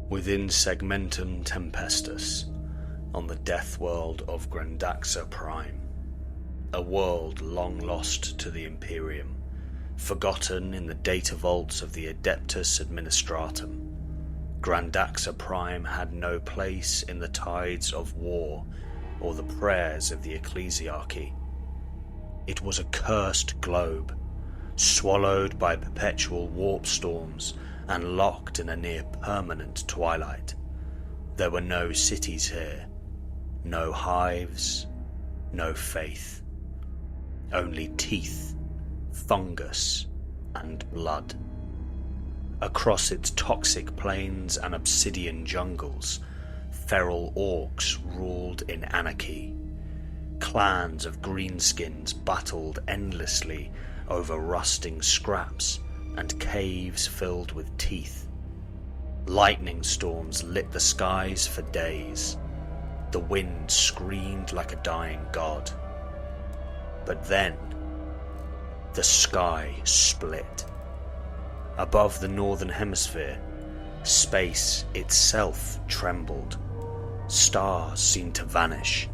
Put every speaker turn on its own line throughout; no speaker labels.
Within Segmentum Tempestus, on the death world of Granda Prime, a world long lost to the Imperium, forgotten in the data vaults of the Adeptus Administratum, Granda Prime had no place in the tides of war or the prayers of the ecclesiarchy. It was a cursed globe, swallowed by perpetual warp storms and locked in a near-permanent twilight. There were no cities here, no hives, no faith. Only teeth, fungus, and blood. Across its toxic plains and obsidian jungles, feral orcs ruled in anarchy. Clans of greenskins battled endlessly over rusting scraps and caves filled with teeth. Lightning storms lit the skies for days. The wind screamed like a dying god. But then, the sky split. Above the northern hemisphere, space itself trembled. Stars seemed to vanish.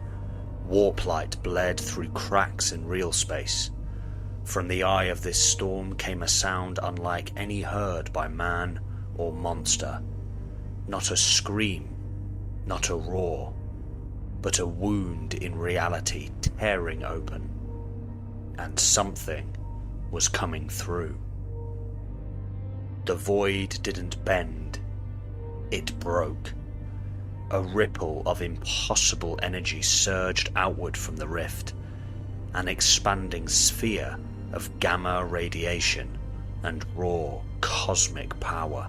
Warp light bled through cracks in real space. From the eye of this storm came a sound unlike any heard by man or monster. Not a scream, not a roar, but a wound in reality tearing open. And something was coming through. The void didn't bend, it broke. A ripple of impossible energy surged outward from the rift, an expanding sphere of gamma radiation and raw cosmic power.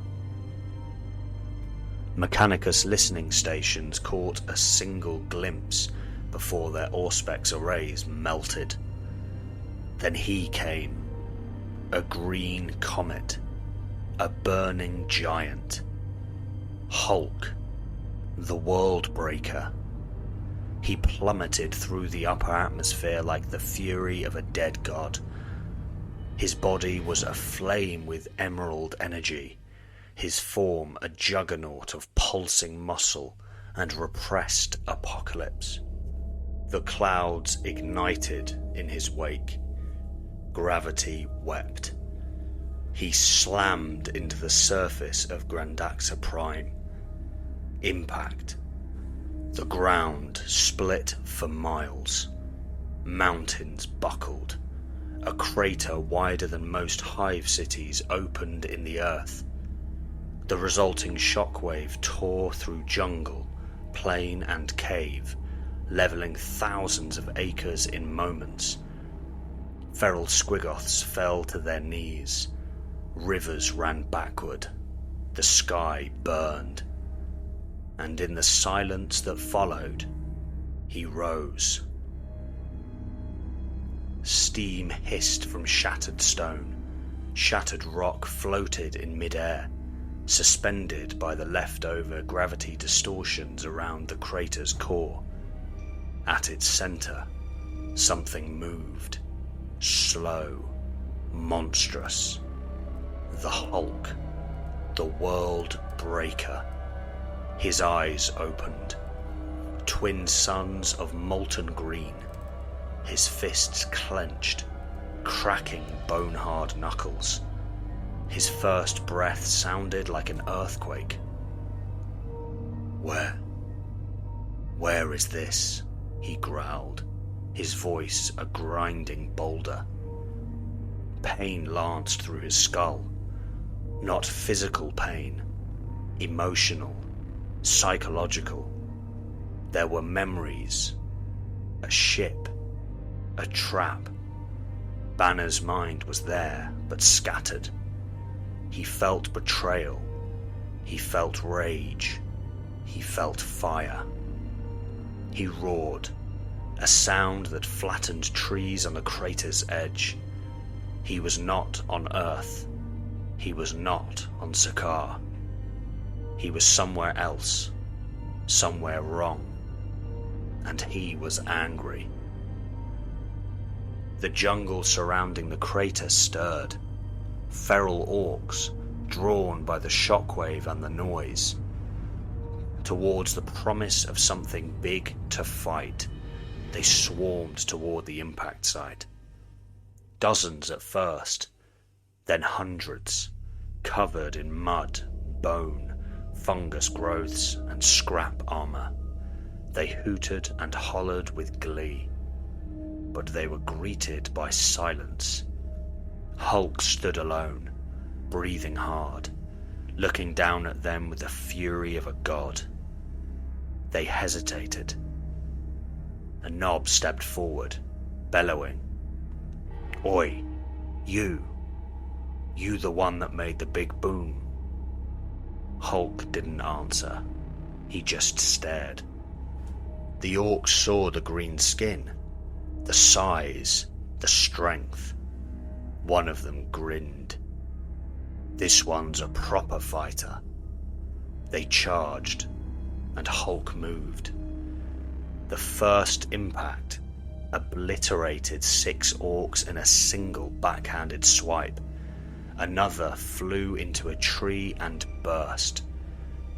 Mechanicus listening stations caught a single glimpse before their Auspex arrays melted. Then he came, a green comet, a burning giant. Hulk, the Worldbreaker. He plummeted through the upper atmosphere like the fury of a dead god. His body was aflame with emerald energy, his form a juggernaut of pulsing muscle and repressed apocalypse. The clouds ignited in his wake. Gravity wept. He slammed into the surface of Granda Prime. Impact. The ground split for miles. Mountains buckled. A crater wider than most hive cities opened in the earth. The resulting shockwave tore through jungle, plain and cave, levelling thousands of acres in moments. Feral squigoths fell to their knees. Rivers ran backward. The sky burned. And in the silence that followed, he rose. Steam hissed from shattered stone. Shattered rock floated in mid-air, suspended by the leftover gravity distortions around the crater's core. At its center, something moved. Slow, monstrous. The Hulk, the Worldbreaker. His eyes opened. Twin suns of molten green. His fists clenched, cracking bone-hard knuckles. His first breath sounded like an earthquake. Where is this? He growled, his voice a grinding boulder. Pain lanced through his skull. Not physical pain, emotional, psychological. There were memories, a ship, a trap. Banner's mind was there, but scattered. He felt betrayal. He felt rage. He felt fire. He roared, a sound that flattened trees on the crater's edge. He was not on Earth. He was not on Sakaar. He was somewhere else, somewhere wrong. And he was angry. The jungle surrounding the crater stirred. Feral orcs, drawn by the shockwave and the noise. towards the promise of something big to fight. They swarmed toward the impact site. Dozens at first, then hundreds, covered in mud, bone, fungus growths, and scrap armor. They hooted and hollered with glee, but they were greeted by silence. Hulk stood alone, breathing hard, looking down at them with the fury of a god. They hesitated. A knob stepped forward, bellowing, "Oi, you the one that made the big boom." Hulk didn't answer. He just stared. The Orcs saw the green skin, the size, the strength. One of them grinned. "This one's a proper fighter." They charged, and Hulk moved. The first impact obliterated 6 Orcs in a single backhanded swipe. Another flew into a tree and burst.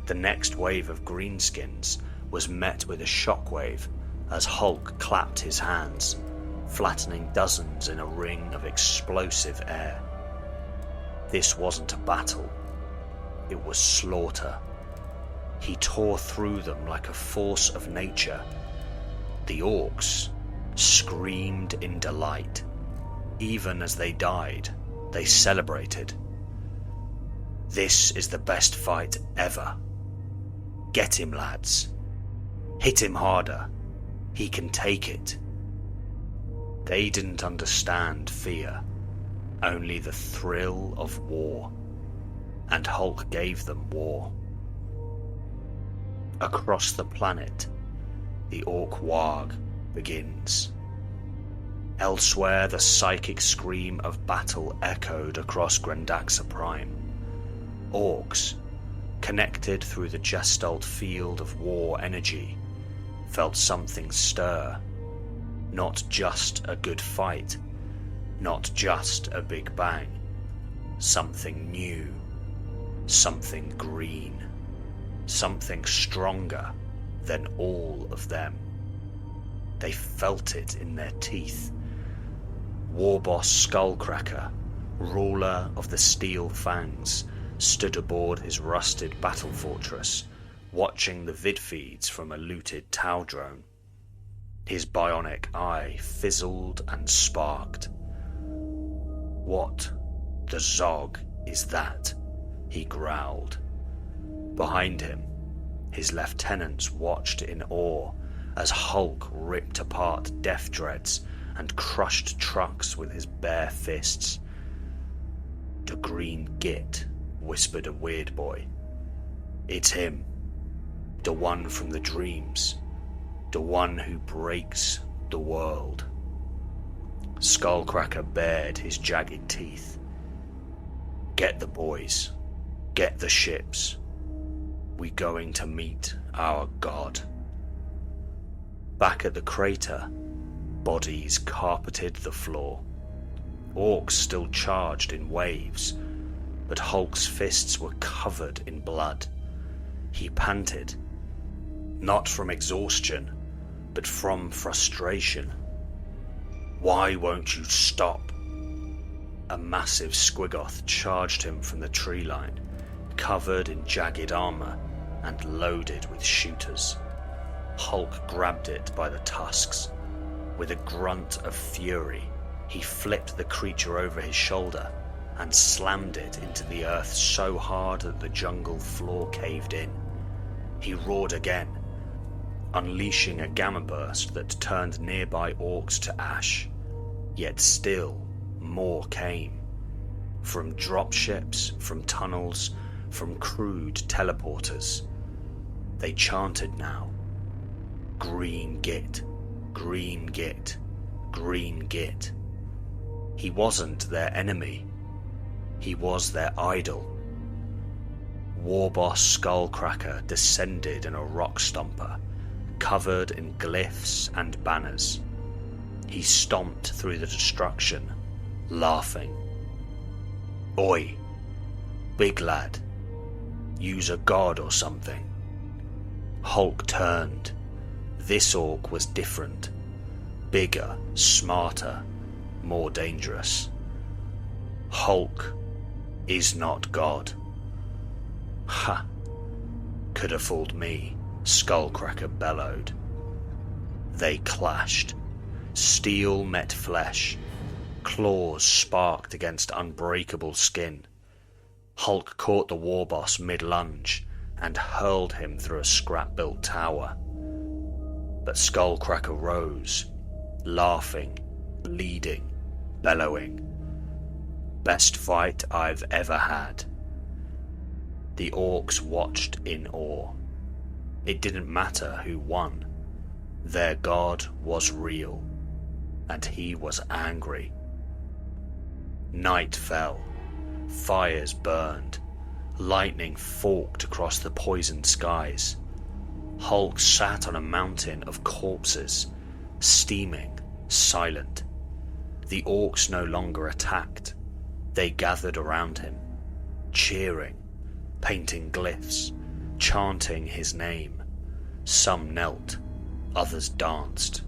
The next wave of greenskins was met with a shockwave as Hulk clapped his hands, flattening dozens in a ring of explosive air. This wasn't a battle. It was slaughter. He tore through them like a force of nature. The Orcs screamed in delight. Even as they died, they celebrated. "This is the best fight ever. Get him, lads. Hit him harder. He can take it." They didn't understand fear, only the thrill of war, and Hulk gave them war. Across the planet, the Orc Warg begins. Elsewhere, the psychic scream of battle echoed across Granda Prime. Orcs, connected through the gestalt field of war energy, felt something stir. Not just a good fight, not just a big bang. Something new, something green, something stronger than all of them. They felt it in their teeth. Warboss Skullcracker, ruler of the Steel Fangs, stood aboard his rusted battle fortress, watching the vid feeds from a looted Tau drone. His bionic eye fizzled and sparked. "What the Zog is that?" he growled. Behind him, his lieutenants watched in awe as Hulk ripped apart death dreads and crushed trucks with his bare fists. "The Green Git," whispered a weird boy. "It's him. The one from the dreams. The one who breaks the world." Skullcracker bared his jagged teeth. "Get the boys. Get the ships. We going to meet our god." Back at the crater, bodies carpeted the floor. Orcs still charged in waves, but Hulk's fists were covered in blood. He panted, not from exhaustion, but from frustration. "Why won't you stop?" A massive squigoth charged him from the tree line, covered in jagged armor and loaded with shooters. Hulk grabbed it by the tusks. With a grunt of fury, he flipped the creature over his shoulder and slammed it into the earth so hard that the jungle floor caved in. He roared again, unleashing a gamma burst that turned nearby Orcs to ash. Yet still more came. From dropships, from tunnels, from crude teleporters. They chanted now. "Green Git, Green Git, Green Git." He wasn't their enemy. He was their idol. Warboss Skullcracker descended in a rock stomper, covered in glyphs and banners. He stomped through the destruction, laughing. "Oi, big lad, you's a god or something. Hulk turned. This orc was different. Bigger, smarter, more dangerous. Hulk is not God. Ha! Could have fooled me, Skullcracker bellowed. They clashed. Steel met flesh. Claws sparked against unbreakable skin. Hulk caught the warboss mid-lunge and hurled him through a scrap-built tower. But Skullcracker rose, laughing, bleeding, bellowing. Best fight I've ever had. The orcs watched in awe. It didn't matter who won. Their god was real, and he was angry. Night fell. Fires burned. Lightning forked across the poisoned skies. Hulk sat on a mountain of corpses, steaming, silent. The orcs no longer attacked. They gathered around him, cheering, painting glyphs, chanting his name. Some knelt, others danced.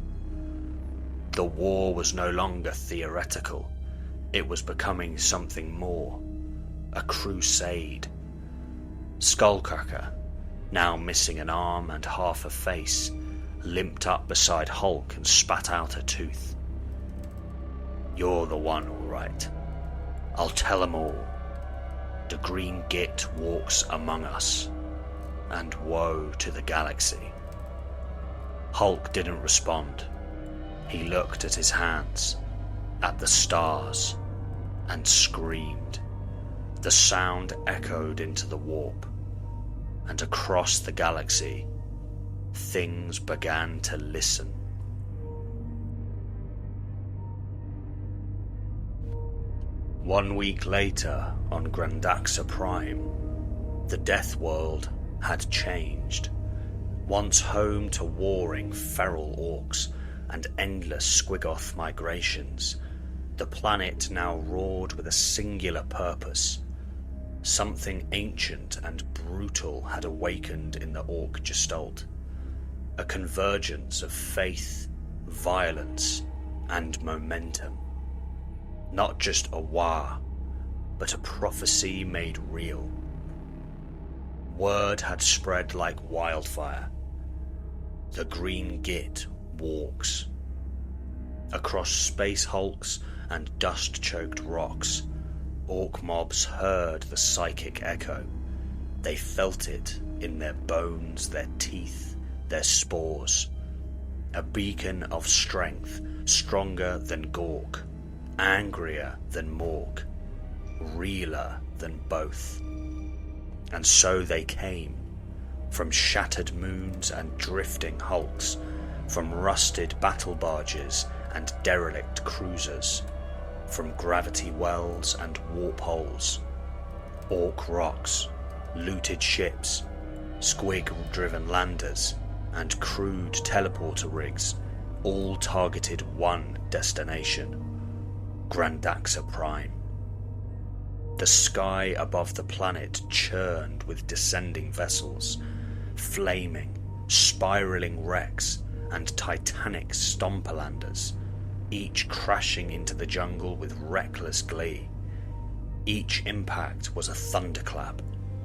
The war was no longer theoretical. It was becoming something more. A crusade. Skullcracker, now missing an arm and half a face, limped up beside Hulk and spat out a tooth. You're the one, all right. I'll tell 'em all. The Green Git walks among us, and woe to the galaxy. Hulk didn't respond. He looked at his hands, at the stars, and screamed. The sound echoed into the warp, and across the galaxy, things began to listen. One week later, on Granda Prime, the Death World had changed. Once home to warring feral orcs and endless squigoth migrations, the planet now roared with a singular purpose. Something ancient and brutal had awakened in the orc gestalt. A convergence of faith, violence, and momentum. Not just a war, but a prophecy made real. Word had spread like wildfire. The Green Git walks. Across space hulks and dust-choked rocks, orc mobs heard the psychic echo. They felt it in their bones, their teeth, their spores. A beacon of strength, stronger than Gork, angrier than Morg, realer than both. And so they came, from shattered moons and drifting hulks, from rusted battle barges and derelict cruisers, from gravity wells and warp holes, orc rocks, looted ships, squig-driven landers, and crude teleporter rigs, all targeted one destination: Granda Prime. The sky above the planet churned with descending vessels, flaming, spiraling wrecks, and titanic stomperlanders, each crashing into the jungle with reckless glee. Each impact was a thunderclap,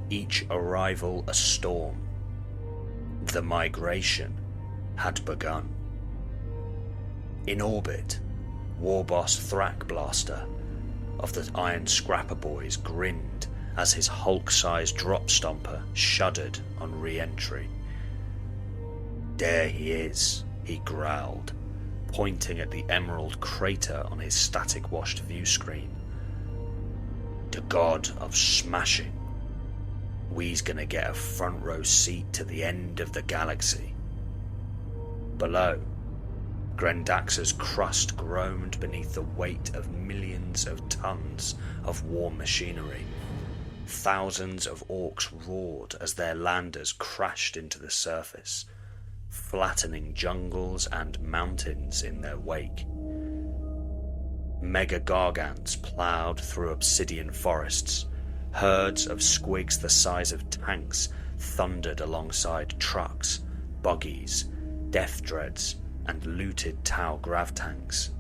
each arrival a storm. The migration had begun. In orbit, Warboss Thrackblaster of the Iron Scrapper Boys grinned as his Hulk-sized drop stomper shuddered on re-entry. There he is, he growled, pointing at the emerald crater on his static-washed view screen. The god of smashing. We's gonna get a front row seat to the end of the galaxy. Below, Grendaxa's crust groaned beneath the weight of millions of tons of war machinery. Thousands of orcs roared as their landers crashed into the surface, flattening jungles and mountains in their wake. Mega gargants ploughed through obsidian forests. Herds of squigs the size of tanks thundered alongside trucks, buggies, death dreads, and looted Tau grav tanks.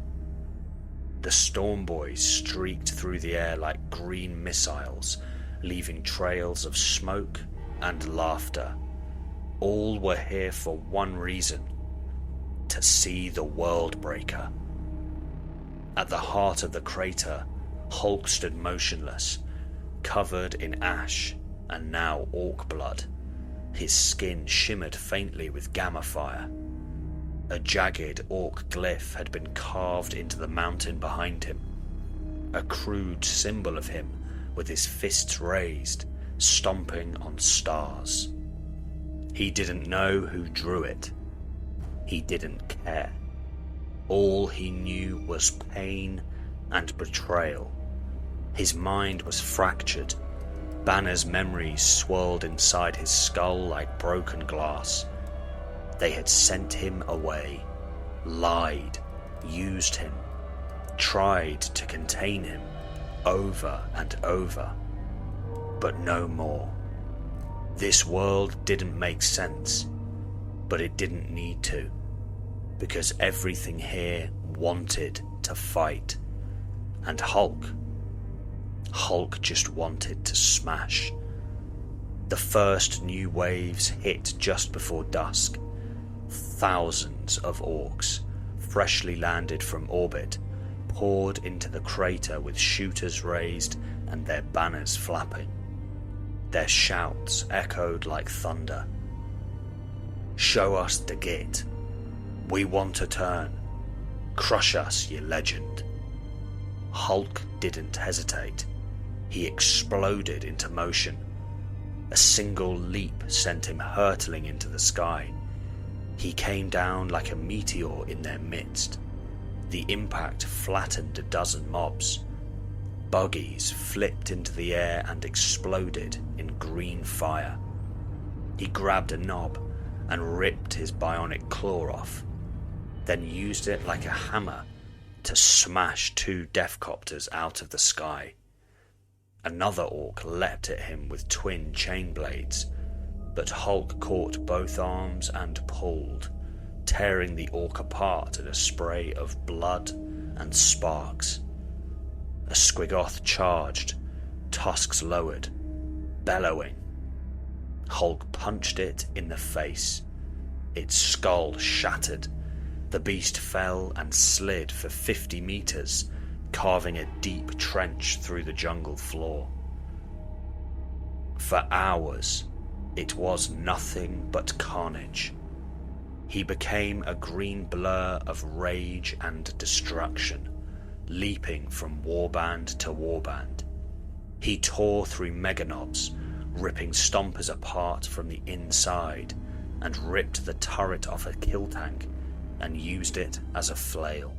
The storm boys streaked through the air like green missiles, leaving trails of smoke and laughter. All were here for one reason: to see the Worldbreaker. At the heart of the crater, Hulk stood motionless, covered in ash and now orc blood. His skin shimmered faintly with gamma fire. A jagged orc glyph had been carved into the mountain behind him, a crude symbol of him with his fists raised, stomping on stars. He didn't know who drew it. He didn't care. All he knew was pain and betrayal. His mind was fractured. Banner's memories swirled inside his skull like broken glass. They had sent him away, lied, used him, tried to contain him over and over, but no more. This world didn't make sense, but it didn't need to, because everything here wanted to fight. And Hulk just wanted to smash. The first new waves hit just before dusk. Thousands of orcs, freshly landed from orbit, poured into the crater with shooters raised and their banners flapping. Their shouts echoed like thunder. "Show us the Git. We want a turn. Crush us, ye legend." Hulk didn't hesitate. He exploded into motion. A single leap sent him hurtling into the sky. He came down like a meteor in their midst. The impact flattened a dozen mobs. Buggies flipped into the air and exploded in green fire. He grabbed a knob and ripped his bionic claw off, then used it like a hammer to smash two deathcopters out of the sky. Another orc leapt at him with twin chain blades, but Hulk caught both arms and pulled, tearing the orc apart in a spray of blood and sparks. A squigoth charged, tusks lowered, bellowing. Hulk punched it in the face. Its skull shattered. The beast fell and slid for 50 meters, carving a deep trench through the jungle floor. For hours, it was nothing but carnage. He became a green blur of rage and destruction, leaping from warband to warband. He tore through meganobs, ripping stompers apart from the inside, and ripped the turret off a kill tank and used it as a flail.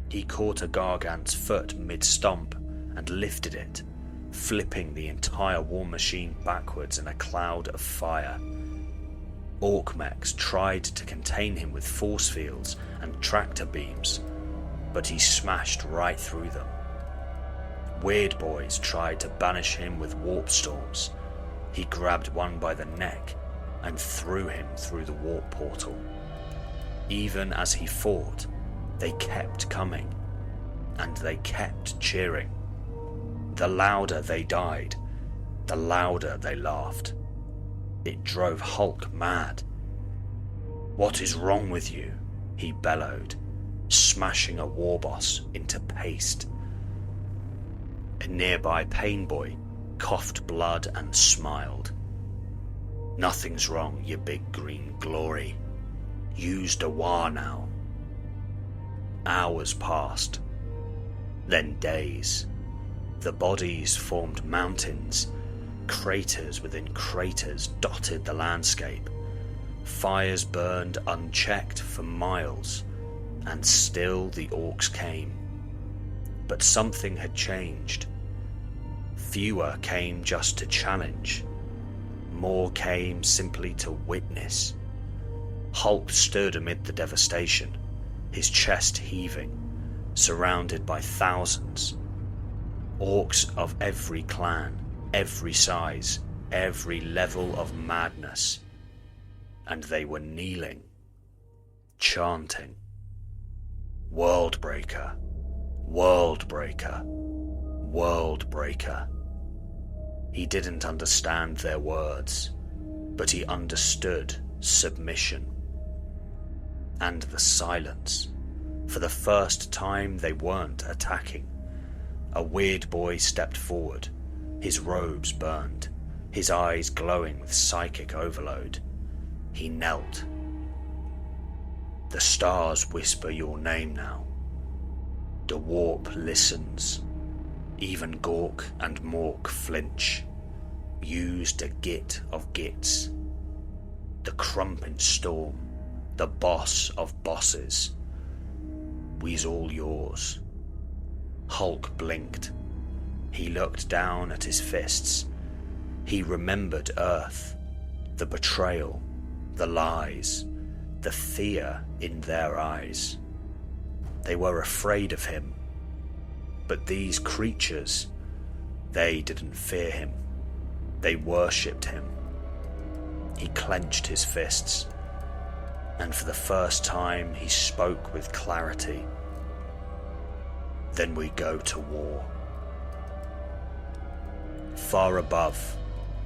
He caught a gargant's foot mid-stomp and lifted it, flipping the entire war machine backwards in a cloud of fire. Orc mechs tried to contain him with force fields and tractor beams, but he smashed right through them. Weird boys tried to banish him with warp storms. He grabbed one by the neck and threw him through the warp portal. Even as he fought, they kept coming, and they kept cheering. The louder they died, the louder they laughed. It drove Hulk mad. "What is wrong with you?" he bellowed, smashing a war boss into paste. A nearby pain boy coughed blood and smiled. "Nothing's wrong, you big green glory. Use the war now." Hours passed, then days. The bodies formed mountains. Craters within craters dotted the landscape. Fires burned unchecked for miles, and still the orcs came. But something had changed. Fewer came just to challenge. More came simply to witness. Hulk stood amid the devastation, his chest heaving, surrounded by thousands. Orcs of every clan, every size, every level of madness, and they were kneeling, chanting, "Worldbreaker, Worldbreaker, Worldbreaker." He didn't understand their words, but he understood submission. And the silence. For the first time, they weren't attacking. A weird boy stepped forward, his robes burned, his eyes glowing with psychic overload. He knelt. The stars whisper your name now. The warp listens. Even Gork and Mork flinch. Used a Git of Gits. The crumping storm, the boss of bosses. We's all yours. Hulk blinked. He looked down at his fists. He remembered Earth, the betrayal, the lies, the fear in their eyes. They were afraid of him. But these creatures, they didn't fear him. They worshipped him. He clenched his fists, and for the first time he spoke with clarity. Then we go to war. Far above,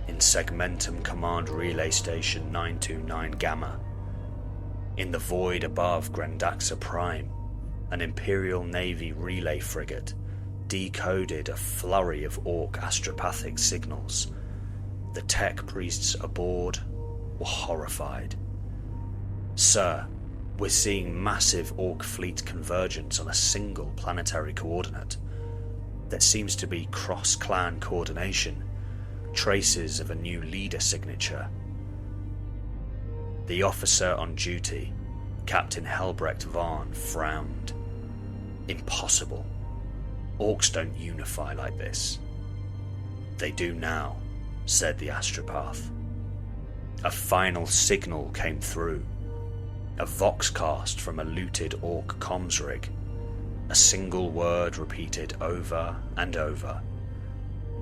in Segmentum Command Relay Station 929 Gamma, in the void above Granda Prime, an Imperial Navy relay frigate decoded a flurry of Ork astropathic signals. The tech priests aboard were horrified. "Sir, we're seeing massive Ork fleet convergence on a single planetary coordinate. There seems to be cross-clan coordination, traces of a new leader signature." The officer on duty, Captain Helbrecht Vaughn, frowned. "Impossible. Orks don't unify like this." "They do now," said the astropath. A final signal came through. A voxcast from a looted Ork comms rig. A single word repeated over and over.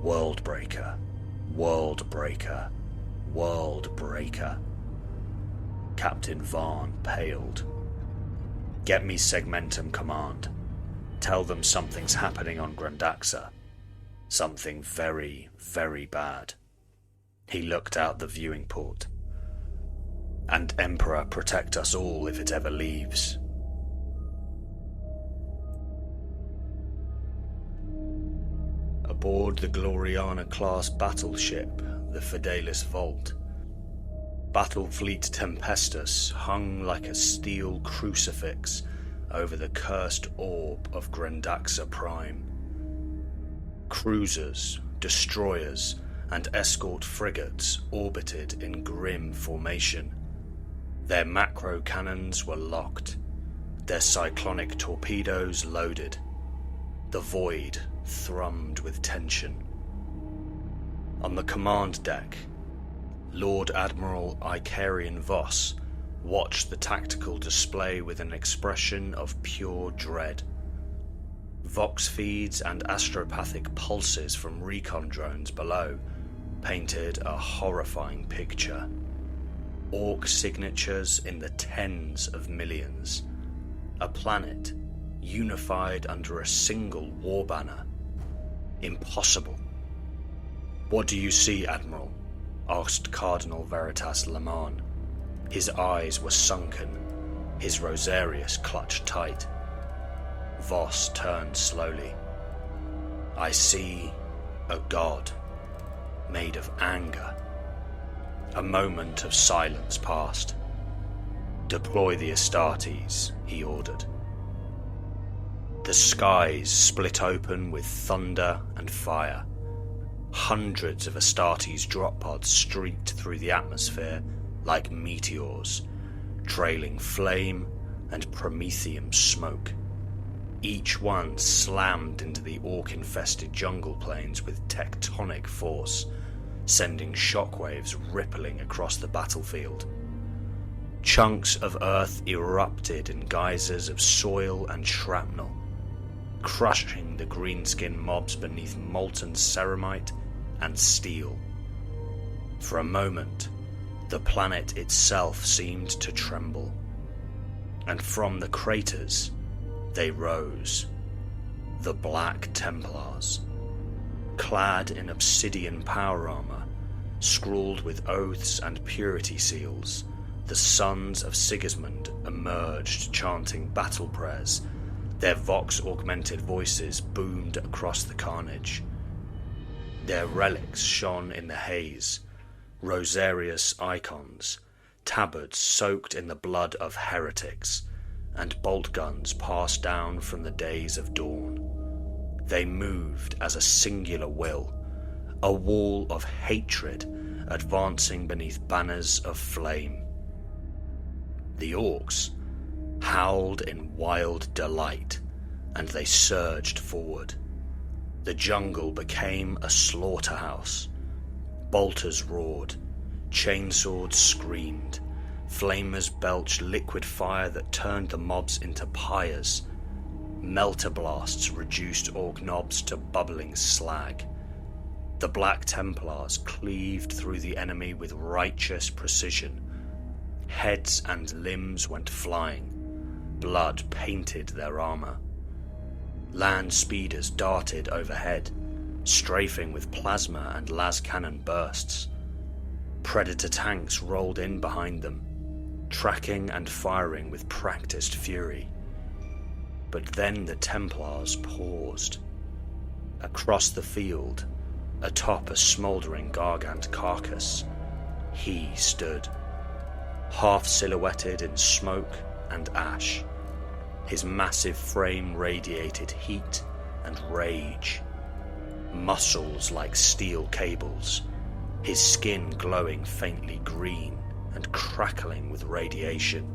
"Worldbreaker, Worldbreaker, Worldbreaker." Captain Vaughn paled. "Get me Segmentum Command. Tell them something's happening on Grandaxa. Something very, very bad." He looked out the viewing port. "And Emperor protect us all if it ever leaves." Aboard the Gloriana-class battleship, the Fidelis Vault, Battlefleet Tempestus hung like a steel crucifix over the cursed orb of Granda Prime. Cruisers, destroyers, and escort frigates orbited in grim formation. Their macro cannons were locked, their cyclonic torpedoes loaded. The void thrummed with tension. On the command deck, Lord Admiral Icarian Voss watched the tactical display with an expression of pure dread. Vox feeds and astropathic pulses from recon drones below painted a horrifying picture. Ork signatures in the tens of millions. A planet unified under a single war banner. Impossible. "What do you see, Admiral?" asked Cardinal Veritas Laman. His eyes were sunken, his rosarius clutched tight. Voss turned slowly. "I see a god, made of anger." A moment of silence passed. "Deploy the Astartes," he ordered. The skies split open with thunder and fire. Hundreds of Astartes drop pods streaked through the atmosphere like meteors, trailing flame and promethium smoke. Each one slammed into the Ork-infested jungle plains with tectonic force, sending shockwaves rippling across the battlefield. Chunks of earth erupted in geysers of soil and shrapnel, crushing the greenskin mobs beneath molten ceramite and steel. For a moment, the planet itself seemed to tremble, and from the craters they rose, the Black Templars. Clad in obsidian power armor, scrawled with oaths and purity seals, the sons of Sigismund emerged chanting battle prayers. Their vox-augmented voices boomed across the carnage. Their relics shone in the haze, rosarious icons, tabards soaked in the blood of heretics, and bolt guns passed down from the days of dawn. They moved as a singular will, a wall of hatred advancing beneath banners of flame. The Orks howled in wild delight, and they surged forward. The jungle became a slaughterhouse. Bolters roared, chainswords screamed, flamers belched liquid fire that turned the mobs into pyres. Melter blasts reduced orc knobs to bubbling slag. The Black Templars cleaved through the enemy with righteous precision. Heads and limbs went flying. Blood painted their armor. Land speeders darted overhead, strafing with plasma and las cannon bursts. Predator tanks rolled in behind them, tracking and firing with practiced fury. But then the Templars paused. Across the field, atop a smouldering gargant carcass, he stood, half silhouetted in smoke and ash. His massive frame radiated heat and rage. Muscles like steel cables, his skin glowing faintly green and crackling with radiation.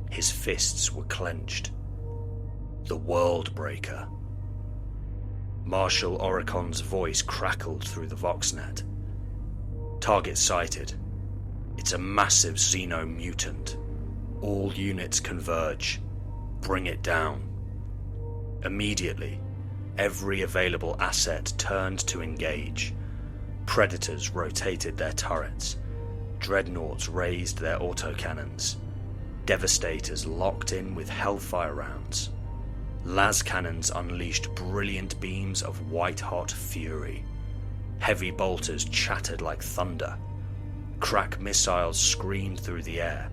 His fists were clenched. The Worldbreaker. Marshal Oricon's voice crackled through the Voxnet. Target sighted. It's a massive xeno-mutant. All units converge. Bring it down. Immediately, every available asset turned to engage. Predators rotated their turrets. Dreadnoughts raised their autocannons. Devastators locked in with hellfire rounds. Las cannons unleashed brilliant beams of white-hot fury. Heavy bolters chattered like thunder. Crack missiles screamed through the air.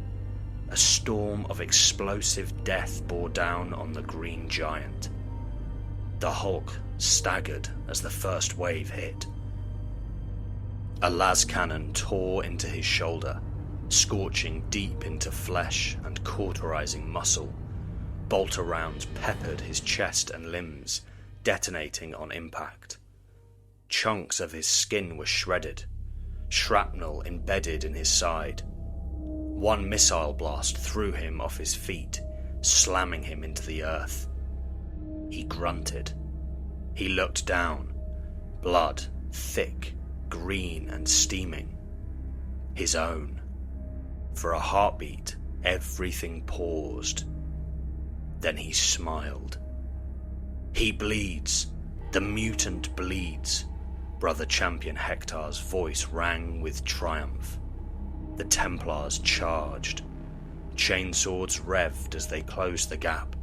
A storm of explosive death bore down on the green giant. The Hulk staggered as the first wave hit. A las cannon tore into his shoulder, scorching deep into flesh and cauterizing muscle. Bolter rounds peppered his chest and limbs, detonating on impact. Chunks of his skin were shredded, shrapnel embedded in his side. One missile blast threw him off his feet, slamming him into the earth. He grunted. He looked down, blood thick, green and steaming. His own. For a heartbeat, everything paused. Then he smiled. He bleeds. The mutant bleeds. Brother Champion Hector's voice rang with triumph. The Templars charged. Chainswords revved as they closed the gap,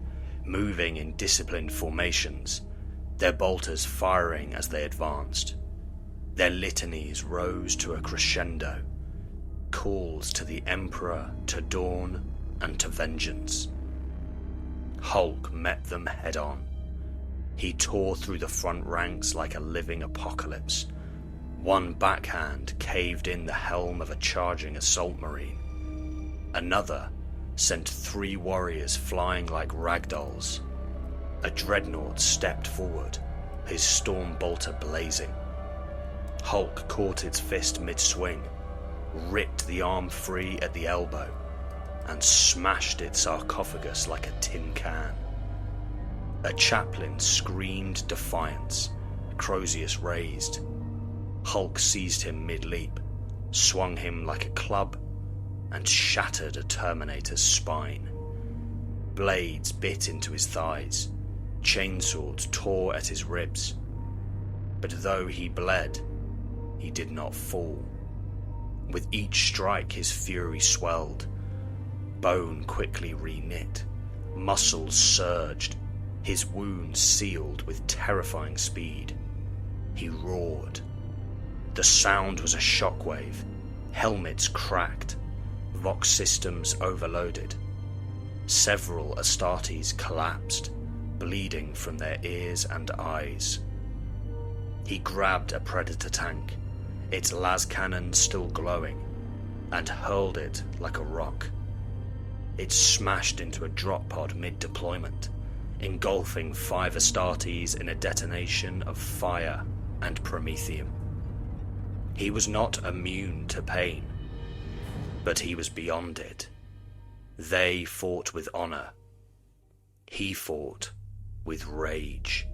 moving in disciplined formations, their bolters firing as they advanced. Their litanies rose to a crescendo, calls to the Emperor, to dawn, and to vengeance. Hulk met them head-on. He tore through the front ranks like a living apocalypse. One backhand caved in the helm of a charging assault marine. Another sent 3 warriors flying like ragdolls. A dreadnought stepped forward, his storm bolter blazing. Hulk caught its fist mid-swing, ripped the arm free at the elbow, and smashed its sarcophagus like a tin can. A chaplain screamed defiance, Crozius raised. Hulk seized him mid-leap, swung him like a club, and shattered a Terminator's spine. Blades bit into his thighs, chainswords tore at his ribs. But though he bled, he did not fall. With each strike his fury swelled. Bone quickly reknit, muscles surged, his wounds sealed with terrifying speed. He roared. The sound was a shockwave. Helmets cracked, Vox systems overloaded. Several Astartes collapsed, bleeding from their ears and eyes. He grabbed a Predator tank, its las cannon still glowing, and hurled it like a rock. It smashed into a drop pod mid-deployment, engulfing 5 Astartes in a detonation of fire and promethium. He was not immune to pain, but he was beyond it. They fought with honor. He fought with rage.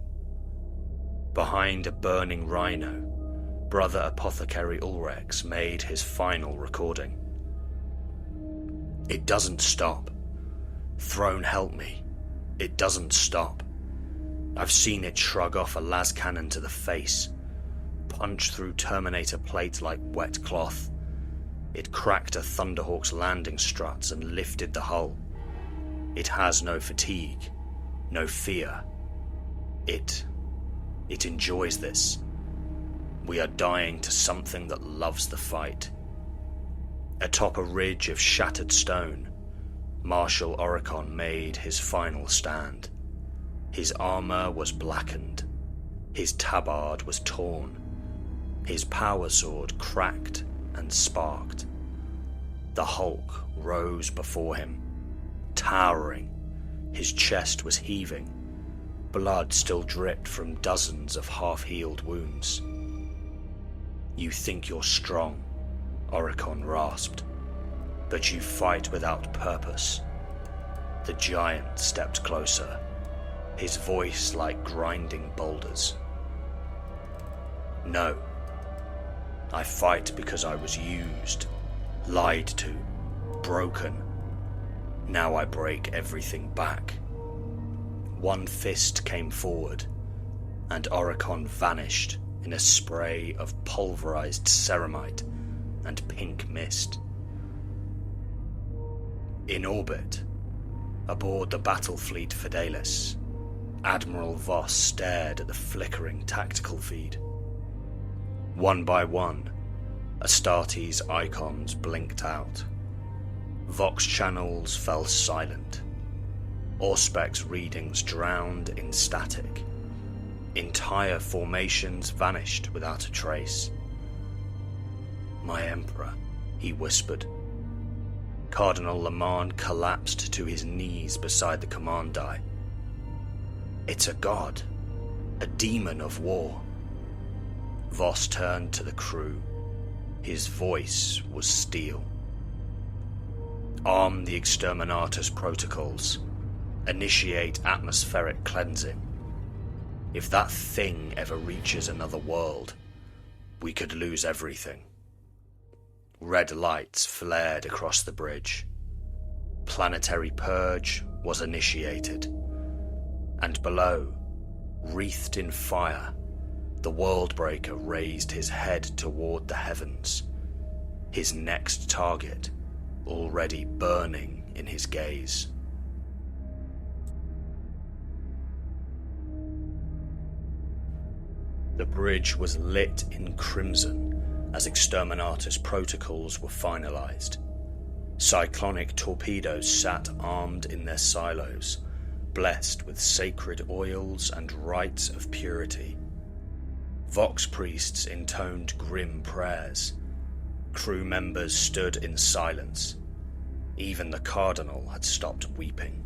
Behind a burning rhino, Brother Apothecary Ulrex made his final recording. It doesn't stop. Throne help me. It doesn't stop. I've seen it shrug off a las cannon to the face, punch through Terminator plate like wet cloth. It cracked a Thunderhawk's landing struts and lifted the hull. It has no fatigue, no fear. It enjoys this. We are dying to something that loves the fight. Atop a ridge of shattered stone, Marshal Oricon made his final stand. His armor was blackened. His tabard was torn. His power sword cracked and sparked. The Hulk rose before him, towering. His chest was heaving. Blood still dripped from dozens of half-healed wounds. You think you're strong, Oricon rasped, but you fight without purpose. The giant stepped closer, his voice like grinding boulders. No. I fight because I was used, lied to, broken. Now I break everything back. One fist came forward, and Oricon vanished in a spray of pulverized ceramite and pink mist. In orbit, aboard the battle fleet Fidelis, Admiral Voss stared at the flickering tactical feed. One by one, Astartes icons blinked out. Vox channels fell silent. Auspex readings drowned in static. Entire formations vanished without a trace. My Emperor, he whispered. Cardinal Lamar collapsed to his knees beside the command die. It's a god, a demon of war. Voss turned to the crew. His voice was steel. Arm the Exterminatus protocols. Initiate atmospheric cleansing. If that thing ever reaches another world, we could lose everything. Red lights flared across the bridge. Planetary purge was initiated. And below, wreathed in fire, the Worldbreaker raised his head toward the heavens, his next target already burning in his gaze. The bridge was lit in crimson as Exterminatus protocols were finalized. Cyclonic torpedoes sat armed in their silos, blessed with sacred oils and rites of purity. Vox priests intoned grim prayers. Crew members stood in silence. Even the Cardinal had stopped weeping.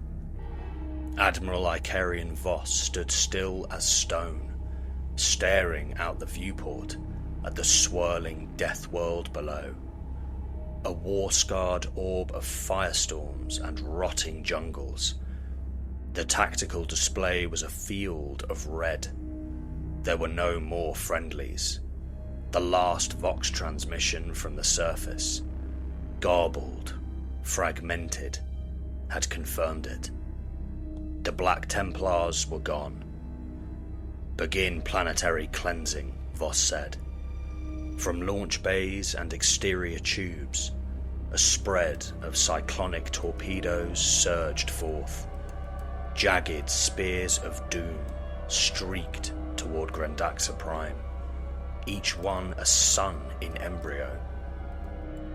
Admiral Icarian Voss stood still as stone, staring out the viewport at the swirling death world below. A war-scarred orb of firestorms and rotting jungles. The tactical display was a field of red. There were no more friendlies. The last Vox transmission from the surface, garbled, fragmented, had confirmed it. The Black Templars were gone. Begin planetary cleansing, Voss said. From launch bays and exterior tubes, a spread of cyclonic torpedoes surged forth. Jagged spears of doom streaked toward Granda Prime, each one a sun in embryo.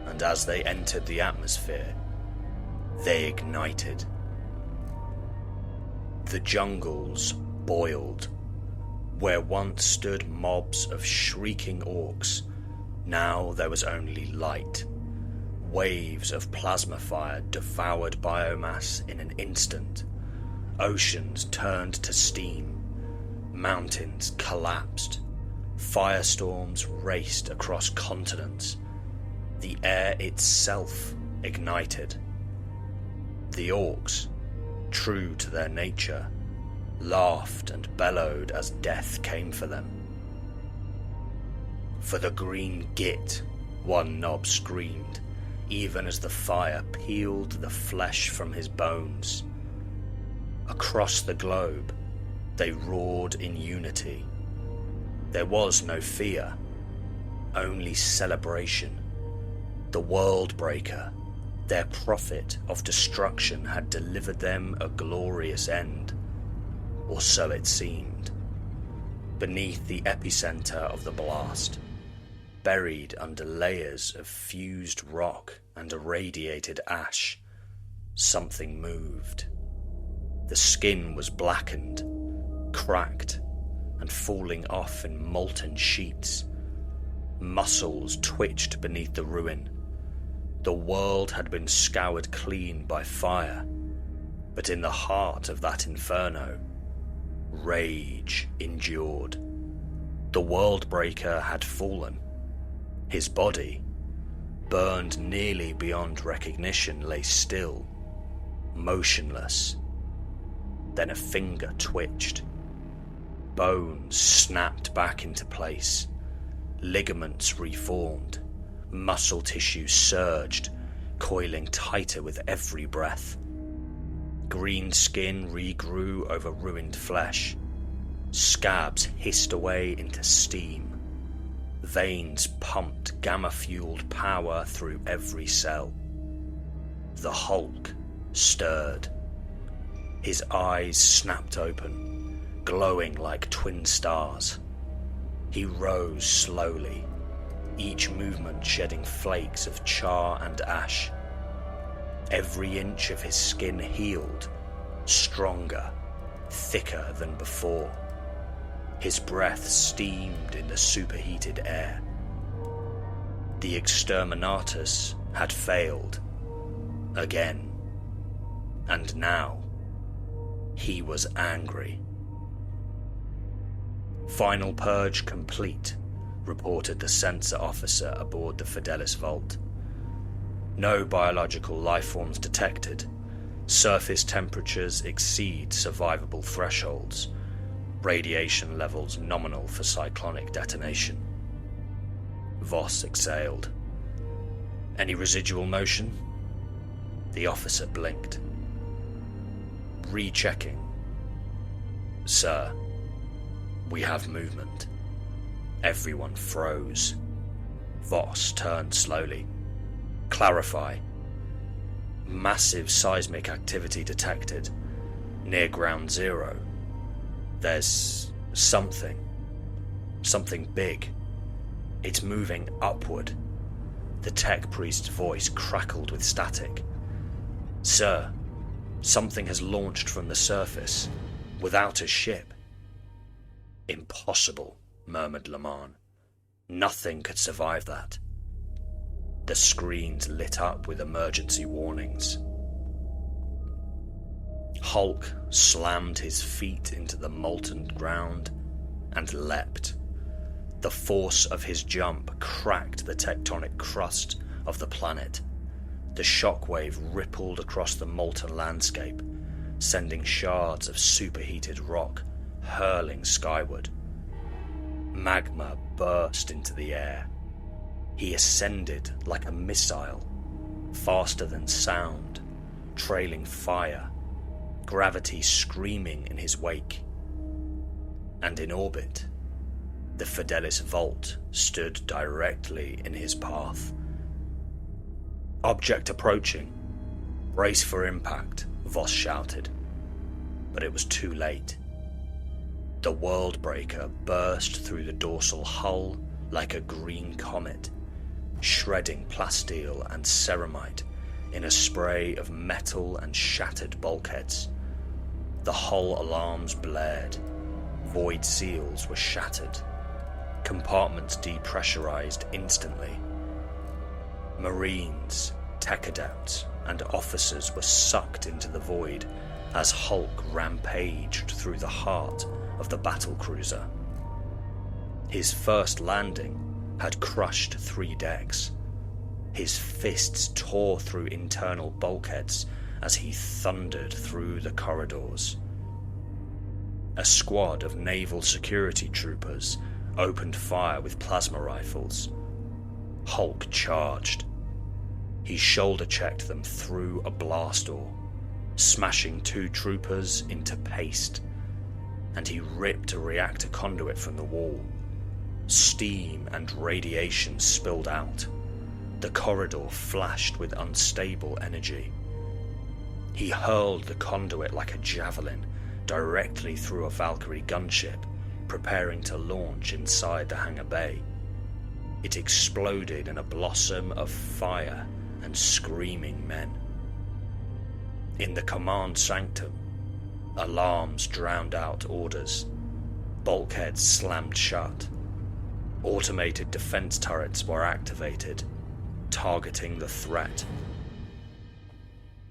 And as they entered the atmosphere, they ignited. The jungles boiled. Where once stood mobs of shrieking orcs, now there was only light. Waves of plasma fire devoured biomass in an instant. Oceans turned to steam. Mountains collapsed. Firestorms raced across continents. The air itself ignited. The orcs, true to their nature, laughed and bellowed as death came for them. "For the Green Git," one knob screamed, even as the fire peeled the flesh from his bones. Across the globe, they roared in unity. There was no fear, only celebration. The Worldbreaker, their prophet of destruction, had delivered them a glorious end. Or so it seemed. Beneath the epicenter of the blast, buried under layers of fused rock and irradiated ash, something moved. The skin was blackened, cracked, and falling off in molten sheets. Muscles twitched beneath the ruin. The world had been scoured clean by fire, but in the heart of that inferno, rage endured. The Worldbreaker had fallen. His body, burned nearly beyond recognition, lay still, motionless. Then a finger twitched. Bones snapped back into place. Ligaments reformed. Muscle tissue surged, coiling tighter with every breath. Green skin regrew over ruined flesh. Scabs hissed away into steam. Veins pumped gamma-fueled power through every cell. The Hulk stirred. His eyes snapped open, glowing like twin stars. He rose slowly, each movement shedding flakes of char and ash. Every inch of his skin healed, stronger, thicker than before. His breath steamed in the superheated air. The exterminatus had failed. Again. And now, he was angry. "Final purge complete," reported the sensor officer aboard the Fidelis vault. "No biological lifeforms detected. Surface temperatures exceed survivable thresholds. Radiation levels nominal for cyclonic detonation." Voss exhaled. "Any residual motion?" The officer blinked. "Rechecking. Sir, we have movement." Everyone froze. Voss turned slowly. "Clarify." "Massive seismic activity detected. Near ground zero. There's something big. It's moving upward." The tech priest's voice crackled with static. "Sir, something has launched from the surface, without a ship." "Impossible," murmured Lamar. "Nothing could survive that." The screens lit up with emergency warnings. Hulk slammed his feet into the molten ground and leapt. The force of his jump cracked the tectonic crust of the planet. The shockwave rippled across the molten landscape, sending shards of superheated rock hurling skyward. Magma burst into the air. He ascended like a missile, faster than sound, trailing fire, gravity screaming in his wake. And in orbit, The Fidelis vault stood directly in his path. "Object approaching. Brace for impact," Voss shouted. But it was too late. The Worldbreaker burst through the dorsal hull like a green comet, shredding plasteel and ceramite in a spray of metal and shattered bulkheads. The hull alarms blared. Void seals were shattered. Compartments depressurized instantly. Marines, tech adepts, and officers were sucked into the void as Hulk rampaged through the heart of the battlecruiser. His first landing had crushed 3 decks. His fists tore through internal bulkheads as he thundered through the corridors. A squad of naval security troopers opened fire with plasma rifles. Hulk charged. He shoulder-checked them through a blast door, smashing 2 troopers into paste, and he ripped a reactor conduit from the wall. Steam and radiation spilled out. The corridor flashed with unstable energy. He hurled the conduit like a javelin directly through a Valkyrie gunship, preparing to launch inside the hangar bay. It exploded in a blossom of fire and screaming men. In the command sanctum, alarms drowned out orders. Bulkheads slammed shut. Automated defense turrets were activated, targeting the threat.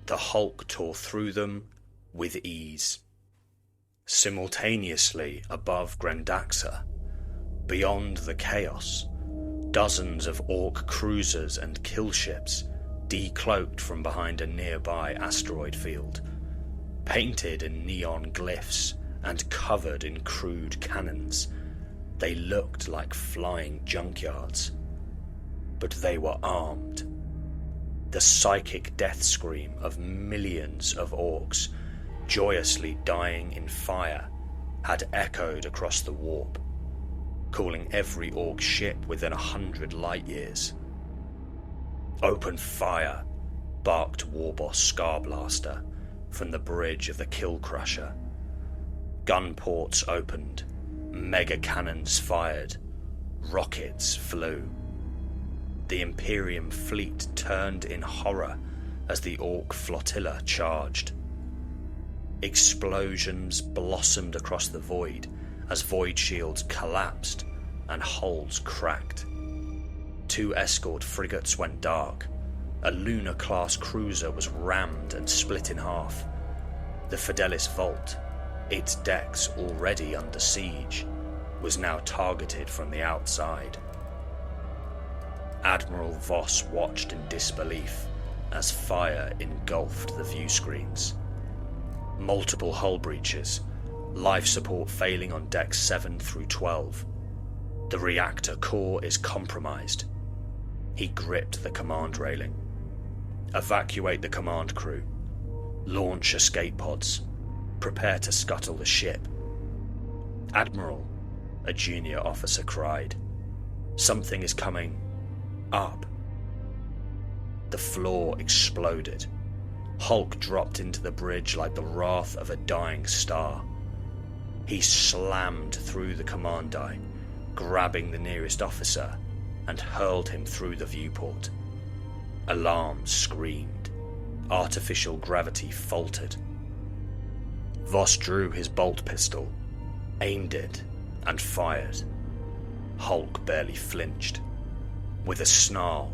The Hulk tore through them with ease. Simultaneously above Grandaxa, beyond the chaos, dozens of Ork cruisers and killships decloaked from behind a nearby asteroid field, painted in neon glyphs and covered in crude cannons. They looked like flying junkyards, but they were armed. The psychic death scream of millions of Orks, joyously dying in fire, had echoed across the warp, calling every Ork ship within 100 light-years. "Open fire," barked Warboss Scarblaster from the bridge of the Kill Crusher. Gun ports opened, mega cannons fired, rockets flew. The Imperium fleet turned in horror as the Ork flotilla charged. Explosions blossomed across the void as void shields collapsed and hulls cracked. 2 escort frigates went dark. A Luna-class cruiser was rammed and split in half. The Fidelis vault, its decks already under siege, was now targeted from the outside. Admiral Voss watched in disbelief as fire engulfed the view screens. Multiple hull breaches, life support failing on decks 7 through 12. The reactor core is compromised. He gripped the command railing. Evacuate the command crew. Launch escape pods. Prepare to scuttle the ship. "Admiral," a junior officer cried. "Something is coming up." The floor exploded. Hulk dropped into the bridge like the wrath of a dying star. He slammed through the command die, grabbing the nearest officer, and hurled him through the viewport. Alarms screamed. Artificial gravity faltered. Voss drew his bolt pistol, aimed it, and fired. Hulk barely flinched. With a snarl,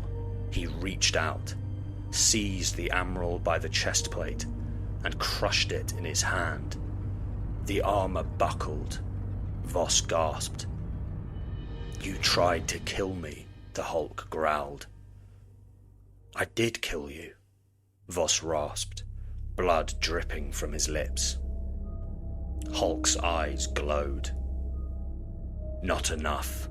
he reached out, seized the Admiral by the chest plate, and crushed it in his hand. The armor buckled. Voss gasped. "You tried to kill me," the Hulk growled. "I did kill you," Voss rasped, blood dripping from his lips. Hulk's eyes glowed. Not enough.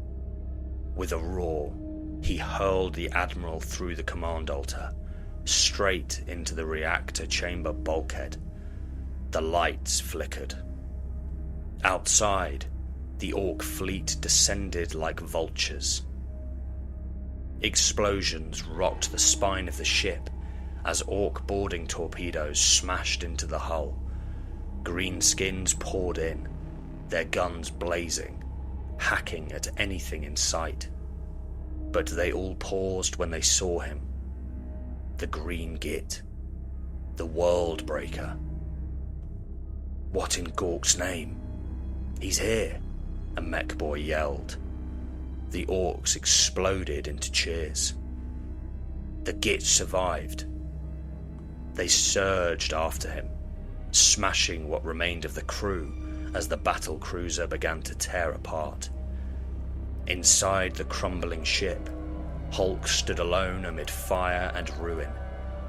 With a roar, he hurled the Admiral through the command altar, straight into the reactor chamber bulkhead. The lights flickered. Outside, The Ork fleet descended like vultures. Explosions rocked the spine of the ship as Ork boarding torpedoes smashed into the hull. Greenskins poured in, their guns blazing, hacking at anything in sight. But they all paused when they saw him. The Green Git. The Worldbreaker. "What in Gork's name? He's here," a mech boy yelled. The Orks exploded into cheers. The Git survived. They surged after him, smashing what remained of the crew as the battle cruiser began to tear apart. Inside the crumbling ship, Hulk stood alone amid fire and ruin,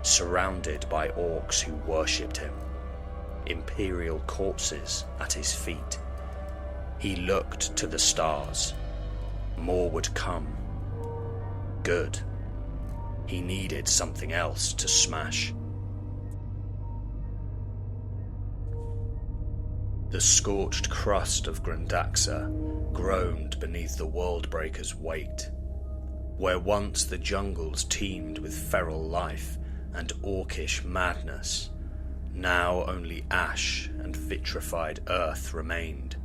surrounded by Orks who worshipped him, Imperial corpses at his feet. He looked to the stars. More would come. Good. He needed something else to smash. The scorched crust of Grandaxa groaned beneath the Worldbreaker's weight. Where once the jungles teemed with feral life and orcish madness, now only ash and vitrified earth remained.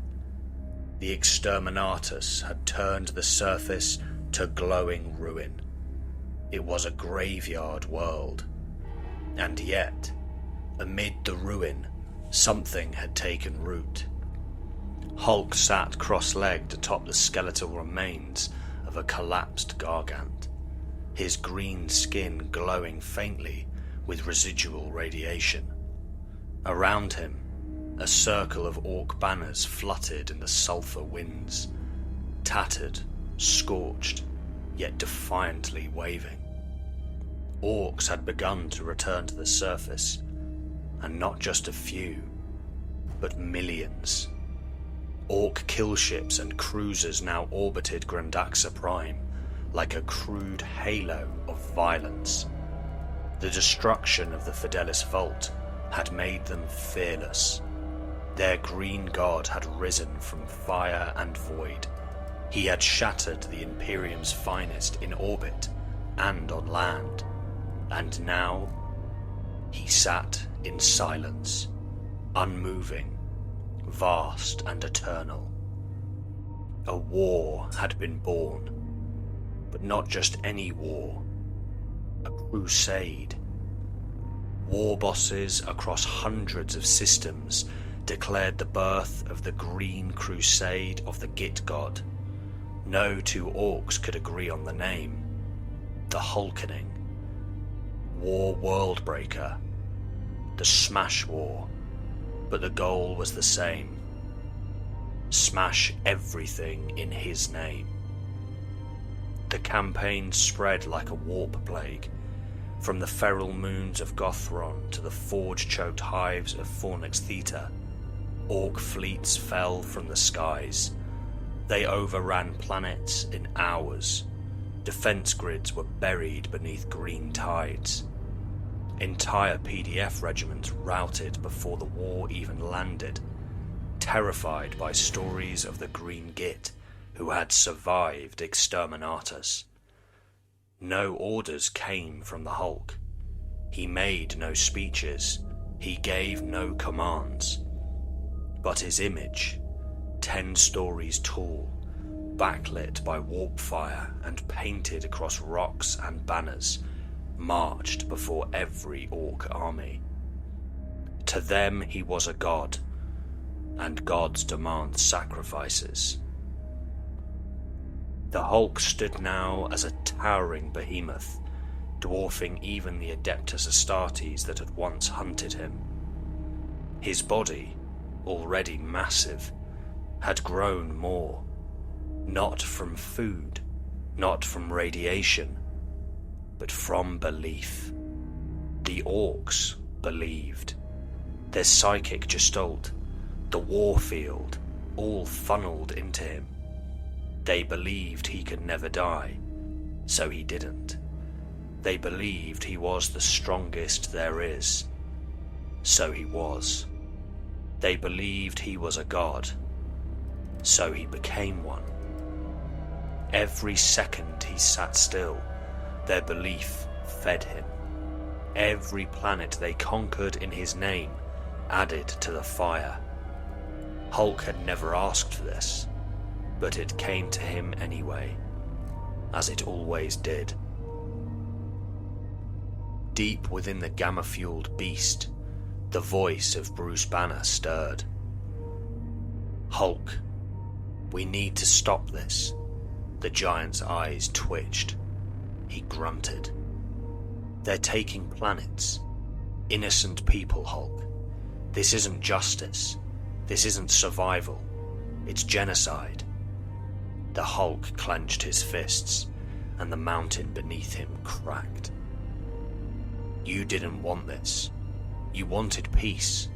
The exterminatus had turned the surface to glowing ruin. It was a graveyard world. And yet, amid the ruin, something had taken root. Hulk sat cross-legged atop the skeletal remains of a collapsed gargant, his green skin glowing faintly with residual radiation. Around him, a circle of Ork banners fluttered in the sulphur winds, tattered, scorched, yet defiantly waving. Orks had begun to return to the surface, and not just a few, but millions. Ork killships and cruisers now orbited Granda Prime like a crude halo of violence. The destruction of the Fidelis vault had made them fearless. Their green god had risen from fire and void. He had shattered the Imperium's finest in orbit and on land, and now he sat in silence, unmoving, vast and eternal. A war had been born, but not just any war, a crusade. War bosses across hundreds of systems declared the birth of the Green Crusade of the Git God. No two Orks could agree on the name. The Hulkening. War Worldbreaker. The Smash War. But the goal was the same. Smash everything in his name. The campaign spread like a warp plague, from the feral moons of Gothron to the forge-choked hives of Fornix Theta. Ork fleets fell from the skies. They overran planets in hours. Defense grids were buried beneath green tides. Entire PDF regiments routed before the war even landed, terrified by stories of the Green Git who had survived exterminatus. No orders came from the Hulk. He made no speeches. He gave no commands. But his image, 10 stories tall, backlit by warp fire and painted across rocks and banners, marched before every Ork army. To them he was a god, and gods demand sacrifices. The Hulk stood now as a towering behemoth, dwarfing even the Adeptus Astartes that had once hunted him. His body, already massive, had grown more, not from food, not from radiation, but from belief. The Orks believed. Their psychic gestalt, the war field, all funneled into him. They believed he could never die, so he didn't. They believed he was the strongest there is, so he was. They believed he was a god, so he became one. Every second he sat still, their belief fed him. Every planet they conquered in his name added to the fire. Hulk had never asked for this, but it came to him anyway, as it always did. Deep within the gamma-fueled beast, the voice of Bruce Banner stirred. "Hulk, we need to stop this." The giant's eyes twitched. He grunted. "They're taking planets. Innocent people, Hulk. This isn't justice. This isn't survival. It's genocide." The Hulk clenched his fists, and the mountain beneath him cracked. "You didn't want this. You wanted peace,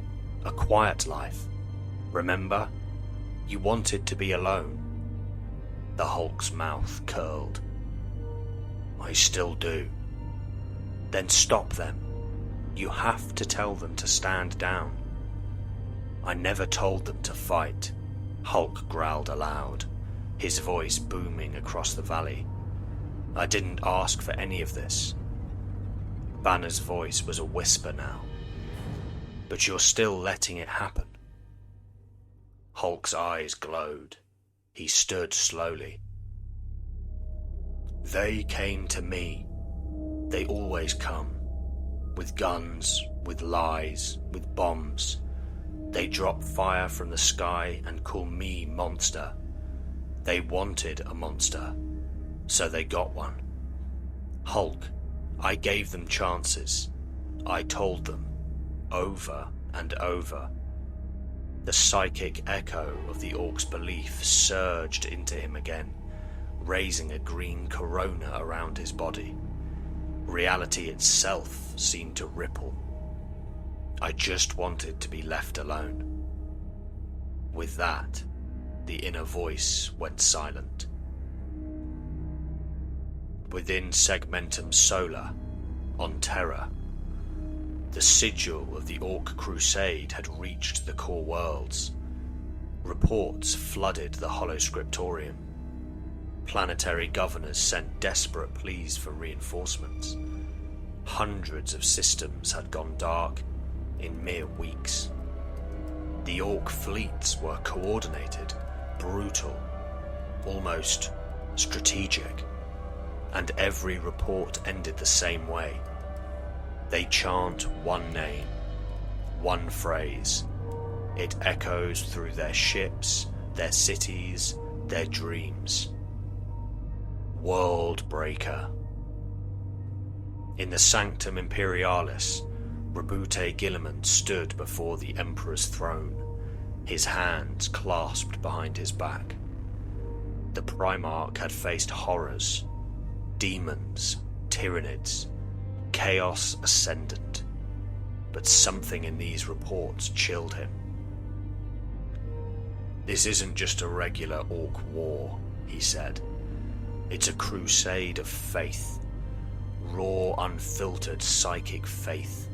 a quiet life. Remember? You wanted to be alone." The Hulk's mouth curled. "I still do." "Then stop them. You have to tell them to stand down." "I never told them to fight," Hulk growled aloud, his voice booming across the valley. "I didn't ask for any of this." Banner's voice was a whisper now. "But you're still letting it happen." Hulk's eyes glowed. He stood slowly. "They came to me. They always come. With guns, with lies, with bombs. They drop fire from the sky and call me monster. They wanted a monster, so they got one. Hulk, I gave them chances. I told them, over and over." The psychic echo of the Ork's belief surged into him again, raising a green corona around his body. Reality itself seemed to ripple. "I just wanted to be left alone." With that, the inner voice went silent. Within Segmentum Solar, on Terra, the sigil of the Ork crusade had reached the core worlds. Reports flooded the Holoscriptorium. Planetary governors sent desperate pleas for reinforcements. Hundreds of systems had gone dark in mere weeks. The Ork fleets were coordinated, brutal, almost strategic, and every report ended the same way. They chant one name, one phrase. It echoes through their ships, their cities, their dreams. Worldbreaker. In the Sanctum Imperialis, Rabute Gilliman stood before the Emperor's throne, his hands clasped behind his back. The Primarch had faced horrors, demons, tyrannids, chaos ascendant, but something in these reports chilled him. "This isn't just a regular Ork war," he said. "It's a crusade of faith, raw, unfiltered psychic faith.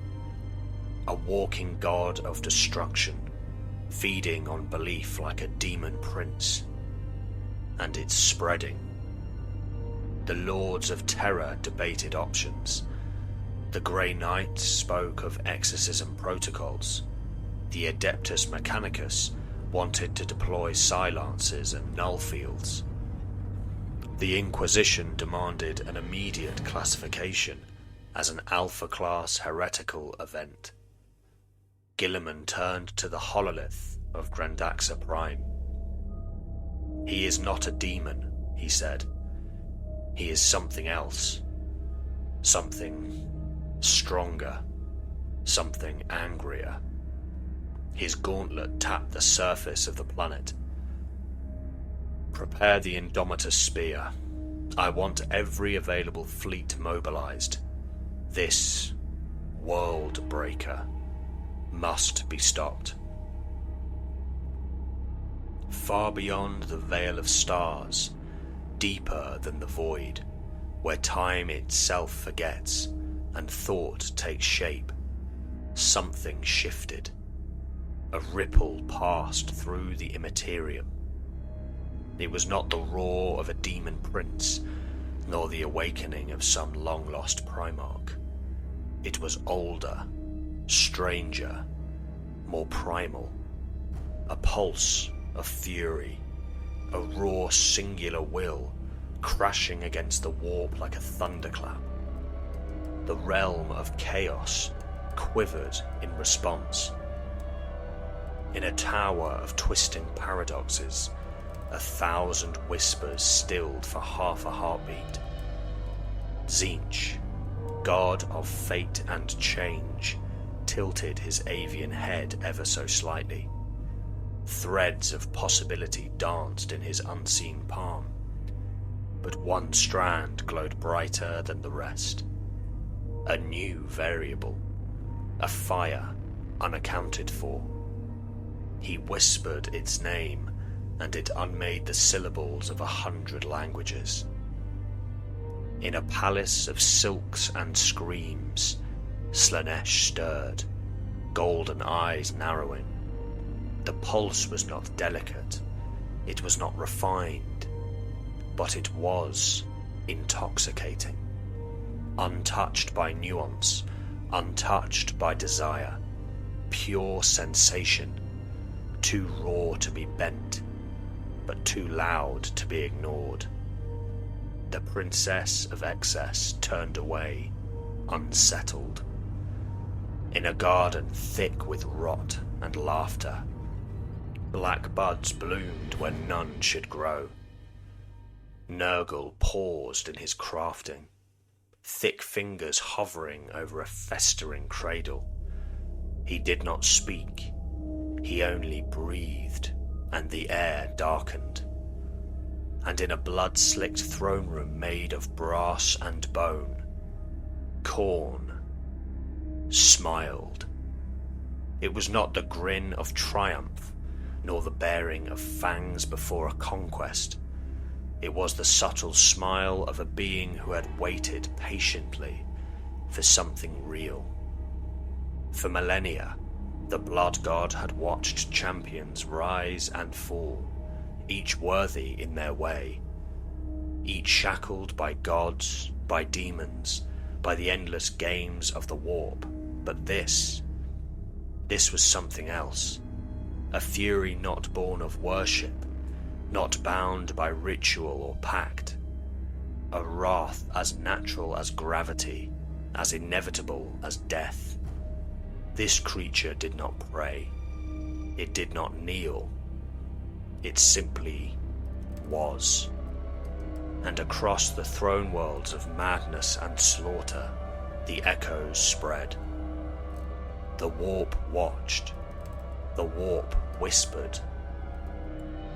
A walking god of destruction, feeding on belief like a demon prince. And it's spreading." The Lords of Terror debated options. The Grey Knights spoke of exorcism protocols. The Adeptus Mechanicus wanted to deploy silencers and null fields. The Inquisition demanded an immediate classification as an Alpha-class heretical event. Gilliman turned to the hololith of Granda Prime. "He is not a demon," he said. "He is something else. Something stronger. Something angrier." His gauntlet tapped the surface of the planet. "Prepare the Indomitus Spear. I want every available fleet mobilized. This Worldbreaker must be stopped." Far beyond the veil of stars, deeper than the void, where time itself forgets and thought takes shape, something shifted. A ripple passed through the Imperium. It was not the roar of a demon prince, nor the awakening of some long-lost Primarch. It was older, stranger, more primal. A pulse of fury, a raw singular will crashing against the warp like a thunderclap. The realm of chaos quivered in response. In a tower of twisting paradoxes, 1,000 whispers stilled for half a heartbeat. Tzeentch, god of fate and change, tilted his avian head ever so slightly. Threads of possibility danced in his unseen palm, but one strand glowed brighter than the rest. A new variable, a fire unaccounted for. He whispered its name, and it unmade the syllables of 100 languages. In a palace of silks and screams, Slaanesh stirred, golden eyes narrowing. The pulse was not delicate, it was not refined, but it was intoxicating. Untouched by nuance, untouched by desire, pure sensation, too raw to be bent, but too loud to be ignored. The princess of excess turned away, unsettled. In a garden thick with rot and laughter, black buds bloomed where none should grow. Nurgle paused in his crafting, thick fingers hovering over a festering cradle. He did not speak, he only breathed, and the air darkened. And in a blood-slicked throne room made of brass and bone, Khorne smiled. It was not the grin of triumph, nor the baring of fangs before a conquest. It was the subtle smile of a being who had waited patiently for something real. For millennia, the blood god had watched champions rise and fall, each worthy in their way, each shackled by gods, by demons, by the endless games of the warp. But this was something else, a fury not born of worship, not bound by ritual or pact, a wrath as natural as gravity, as inevitable as death. This creature did not pray, it did not kneel, it simply was. And across the throne worlds of madness and slaughter, the echoes spread. The warp watched, the warp whispered,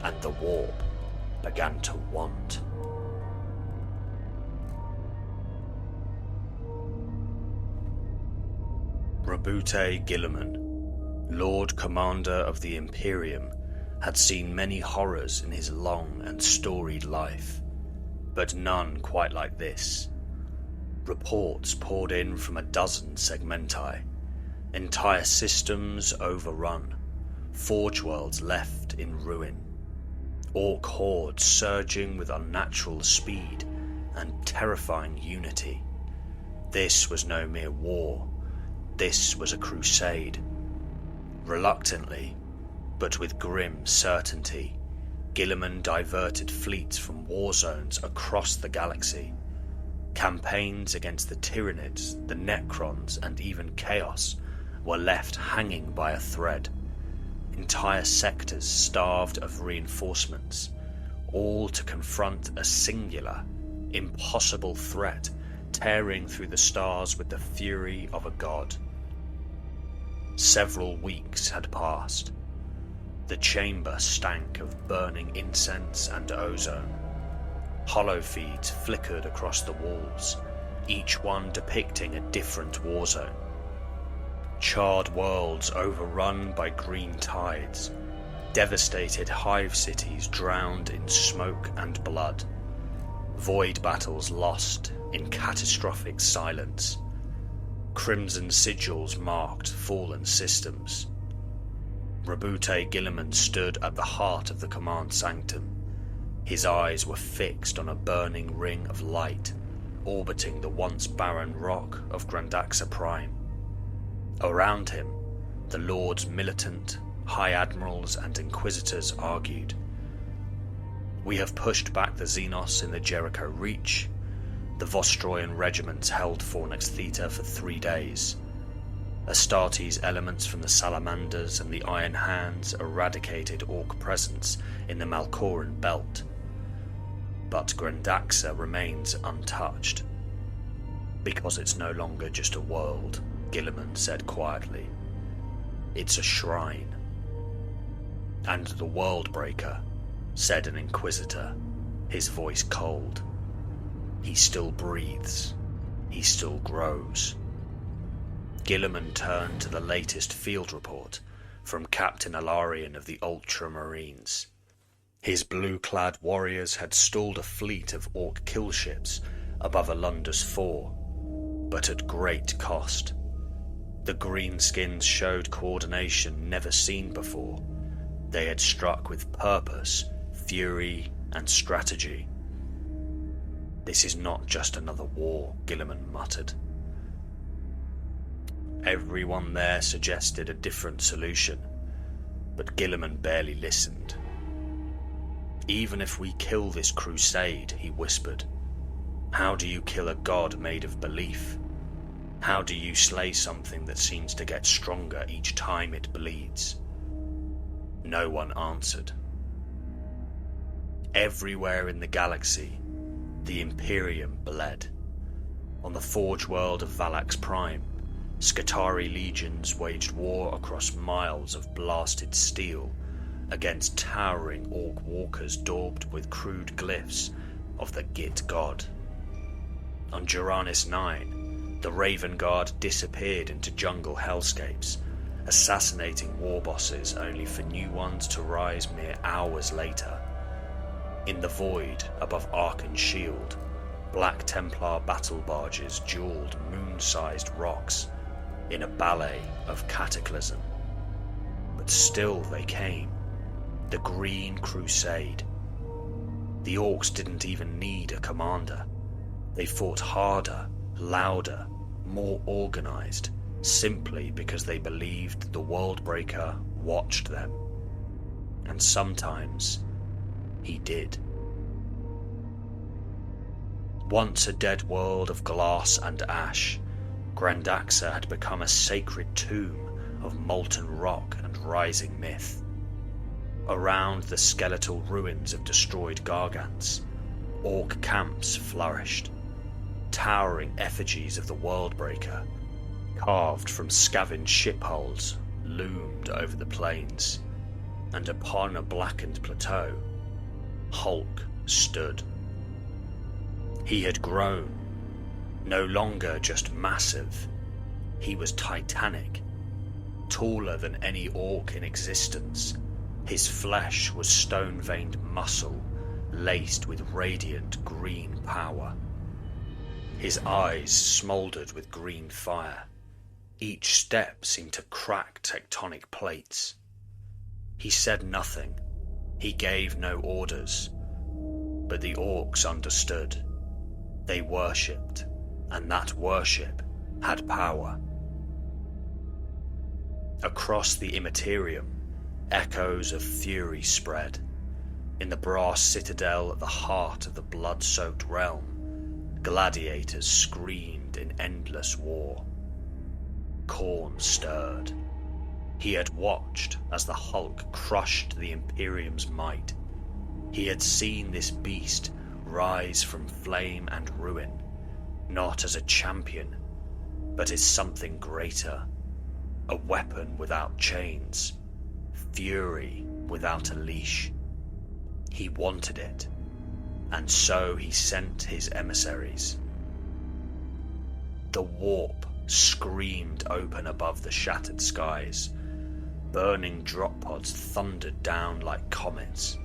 and the warp began to want. Roboute Guilliman, Lord Commander of the Imperium, had seen many horrors in his long and storied life, but none quite like this. Reports poured in from a dozen segmenti, entire systems overrun, forge worlds left in ruin, orc hordes surging with unnatural speed and terrifying unity. This was no mere war, this was a crusade. Reluctantly, but with grim certainty, Guilliman diverted fleets from war zones across the galaxy. Campaigns against the Tyranids, the Necrons, and even Chaos were left hanging by a thread. Entire sectors starved of reinforcements, all to confront a singular, impossible threat tearing through the stars with the fury of a god. Several weeks had passed. The chamber stank of burning incense and ozone. Hollow feeds flickered across the walls, each one depicting a different war zone. Charred worlds overrun by green tides, devastated hive cities drowned in smoke and blood, void battles lost in catastrophic silence. Crimson sigils marked fallen systems. Roboute Guilliman stood at the heart of the command sanctum, His eyes were fixed on a burning ring of light orbiting the once barren rock of Granda Prime. Around him, the Lords Militant, High Admirals and Inquisitors argued. We have pushed back the Xenos in the Jericho Reach. The Vostroyan regiments held Fornax Theta for 3 days. Astartes elements from the Salamanders and the Iron Hands eradicated Ork presence in the Malkoran belt. But Granda remains untouched. Because it's no longer just a world, Guilliman said quietly. It's a shrine. And the Worldbreaker, said an Inquisitor, his voice cold. He still breathes. He still grows. Guilliman turned to the latest field report from Captain Alarian of the Ultramarines. His blue-clad warriors had stalled a fleet of Ork kill ships above Alundus 4, but at great cost. The greenskins showed coordination never seen before. They had struck with purpose, fury, and strategy. This is not just another war, Guilliman muttered. Everyone there suggested a different solution, but Guilliman barely listened. Even if we kill this crusade, he whispered, how do you kill a god made of belief? How do you slay something that seems to get stronger each time it bleeds? No one answered. Everywhere in the galaxy, the Imperium bled. On the forge world of Valax Prime, Skitarii legions waged war across miles of blasted steel against towering Ork walkers daubed with crude glyphs of the Git god. On Juranis 9, the Raven Guard disappeared into jungle hellscapes, assassinating war bosses only for new ones to rise mere hours later. In the void above Arkan Shield, Black Templar battle barges jeweled moon-sized rocks in a ballet of cataclysm. But still they came. The Green Crusade. The Orks didn't even need a commander. They fought harder, louder, more organized, simply because they believed the Worldbreaker watched them. And sometimes he did. Once a dead world of glass and ash, Granda had become a sacred tomb of molten rock and rising myth. Around the skeletal ruins of destroyed Gargants, Ork camps flourished. Towering effigies of the Worldbreaker, carved from scavenged ship hulls, loomed over the plains, and upon a blackened plateau, Hulk stood. He had grown, no longer just massive, he was titanic, taller than any Ork in existence. His flesh was stone-veined muscle, laced with radiant green power. His eyes smouldered with green fire. Each step seemed to crack tectonic plates. He said nothing. He gave no orders. But the Orks understood. They worshipped, and that worship had power. Across the Imperium, echoes of fury spread. In the brass citadel at the heart of the blood-soaked realm, gladiators screamed in endless war. Khorne stirred. He had watched as the Hulk crushed the Imperium's might. He had seen this beast rise from flame and ruin, not as a champion, but as something greater. A weapon without chains. Fury without a leash. He wanted it, and so he sent his emissaries. The warp screamed open above the shattered skies. Burning drop pods thundered down like comets.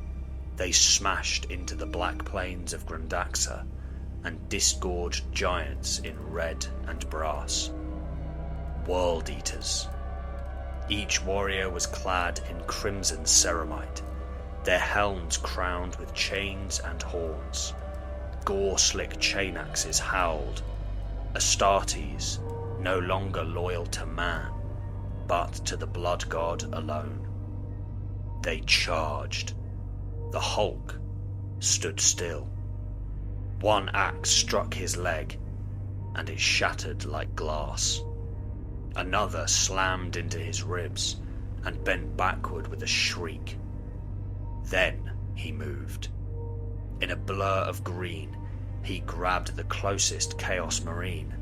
They smashed into the black plains of Granda and disgorged giants in red and brass. World Eaters. Each warrior was clad in crimson ceramite, their helms crowned with chains and horns. Gore-slick chain axes howled. Astartes, no longer loyal to man, but to the blood god alone. They charged. The Hulk stood still. One axe struck his leg, and it shattered like glass. Another slammed into his ribs and bent backward with a shriek. Then he moved. In a blur of green, he grabbed the closest Chaos Marine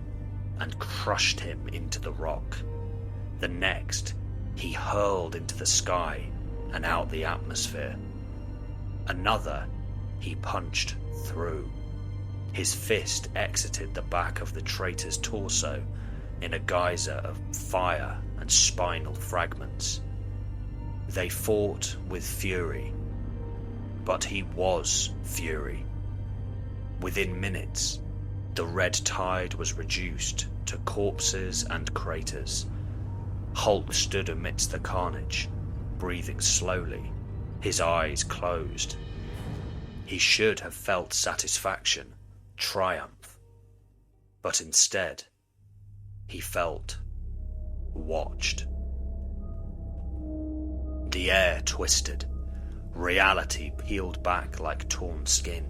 and crushed him into the rock. The next, he hurled into the sky and out the atmosphere. Another, he punched through. His fist exited the back of the traitor's torso in a geyser of fire and spinal fragments. They fought with fury, but he was fury. Within minutes, the red tide was reduced to corpses and craters. Hulk stood amidst the carnage, breathing slowly, his eyes closed. He should have felt satisfaction, triumph, but instead, he felt watched. The air twisted. Reality peeled back like torn skin.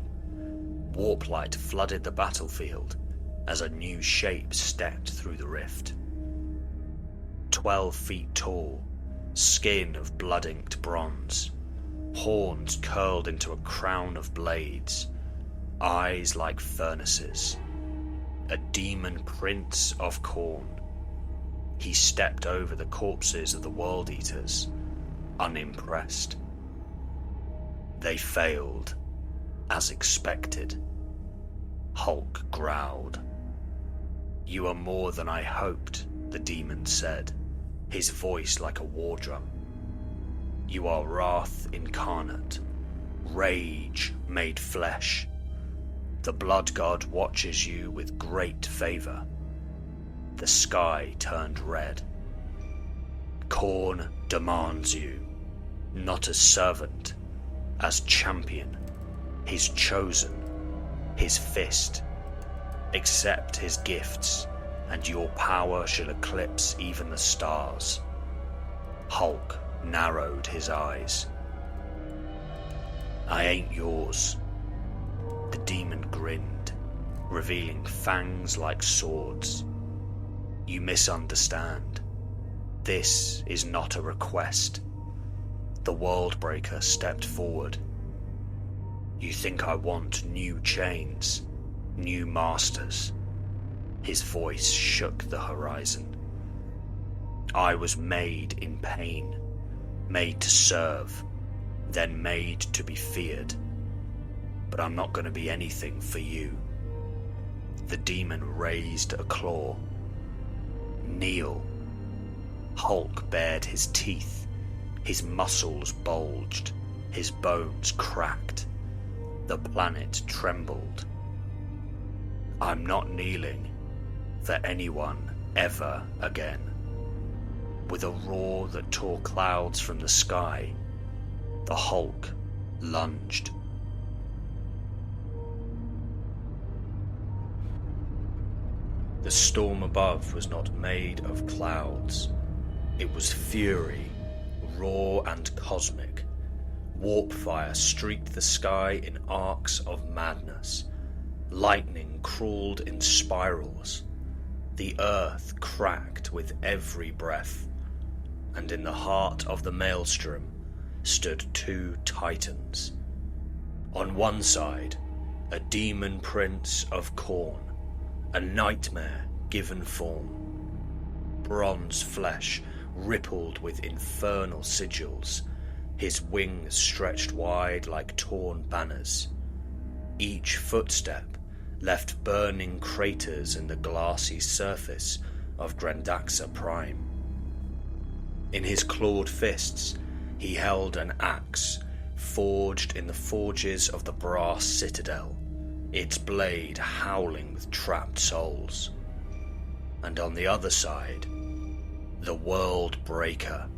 Warp light flooded the battlefield as a new shape stepped through the rift. 12 feet tall, skin of blood-inked bronze, horns curled into a crown of blades, eyes like furnaces. A demon prince of Khorne. He stepped over the corpses of the World Eaters, unimpressed. They failed, as expected. Hulk growled. "You are more than I hoped," the demon said, his voice like a war drum. "You are wrath incarnate, rage made flesh. The blood god watches you with great favor." The sky turned red. "Khorne demands you, not as servant, as champion, his chosen, his fist. Accept his gifts, and your power shall eclipse even the stars." Hulk narrowed his eyes. "I ain't yours." The demon grinned, revealing fangs like swords. "You misunderstand. This is not a request." The Worldbreaker stepped forward. "You think I want new chains, new masters?" His voice shook the horizon. "I was made in pain, made to serve, then made to be feared. But I'm not going to be anything for you." The demon raised a claw. "Kneel." Hulk bared his teeth. His muscles bulged. His bones cracked. The planet trembled. "I'm not kneeling for anyone ever again." With a roar that tore clouds from the sky, the Hulk lunged. The storm above was not made of clouds. It was fury, raw and cosmic. Warp fire streaked the sky in arcs of madness. Lightning crawled in spirals. The earth cracked with every breath. And in the heart of the maelstrom stood two titans. On one side, a demon prince of Khorne, a nightmare given form. Bronze flesh rippled with infernal sigils, his wings stretched wide like torn banners. Each footstep left burning craters in the glassy surface of Granda Prime. In his clawed fists, he held an axe forged in the forges of the brass citadel, its blade howling with trapped souls. And on the other side, the Worldbreaker,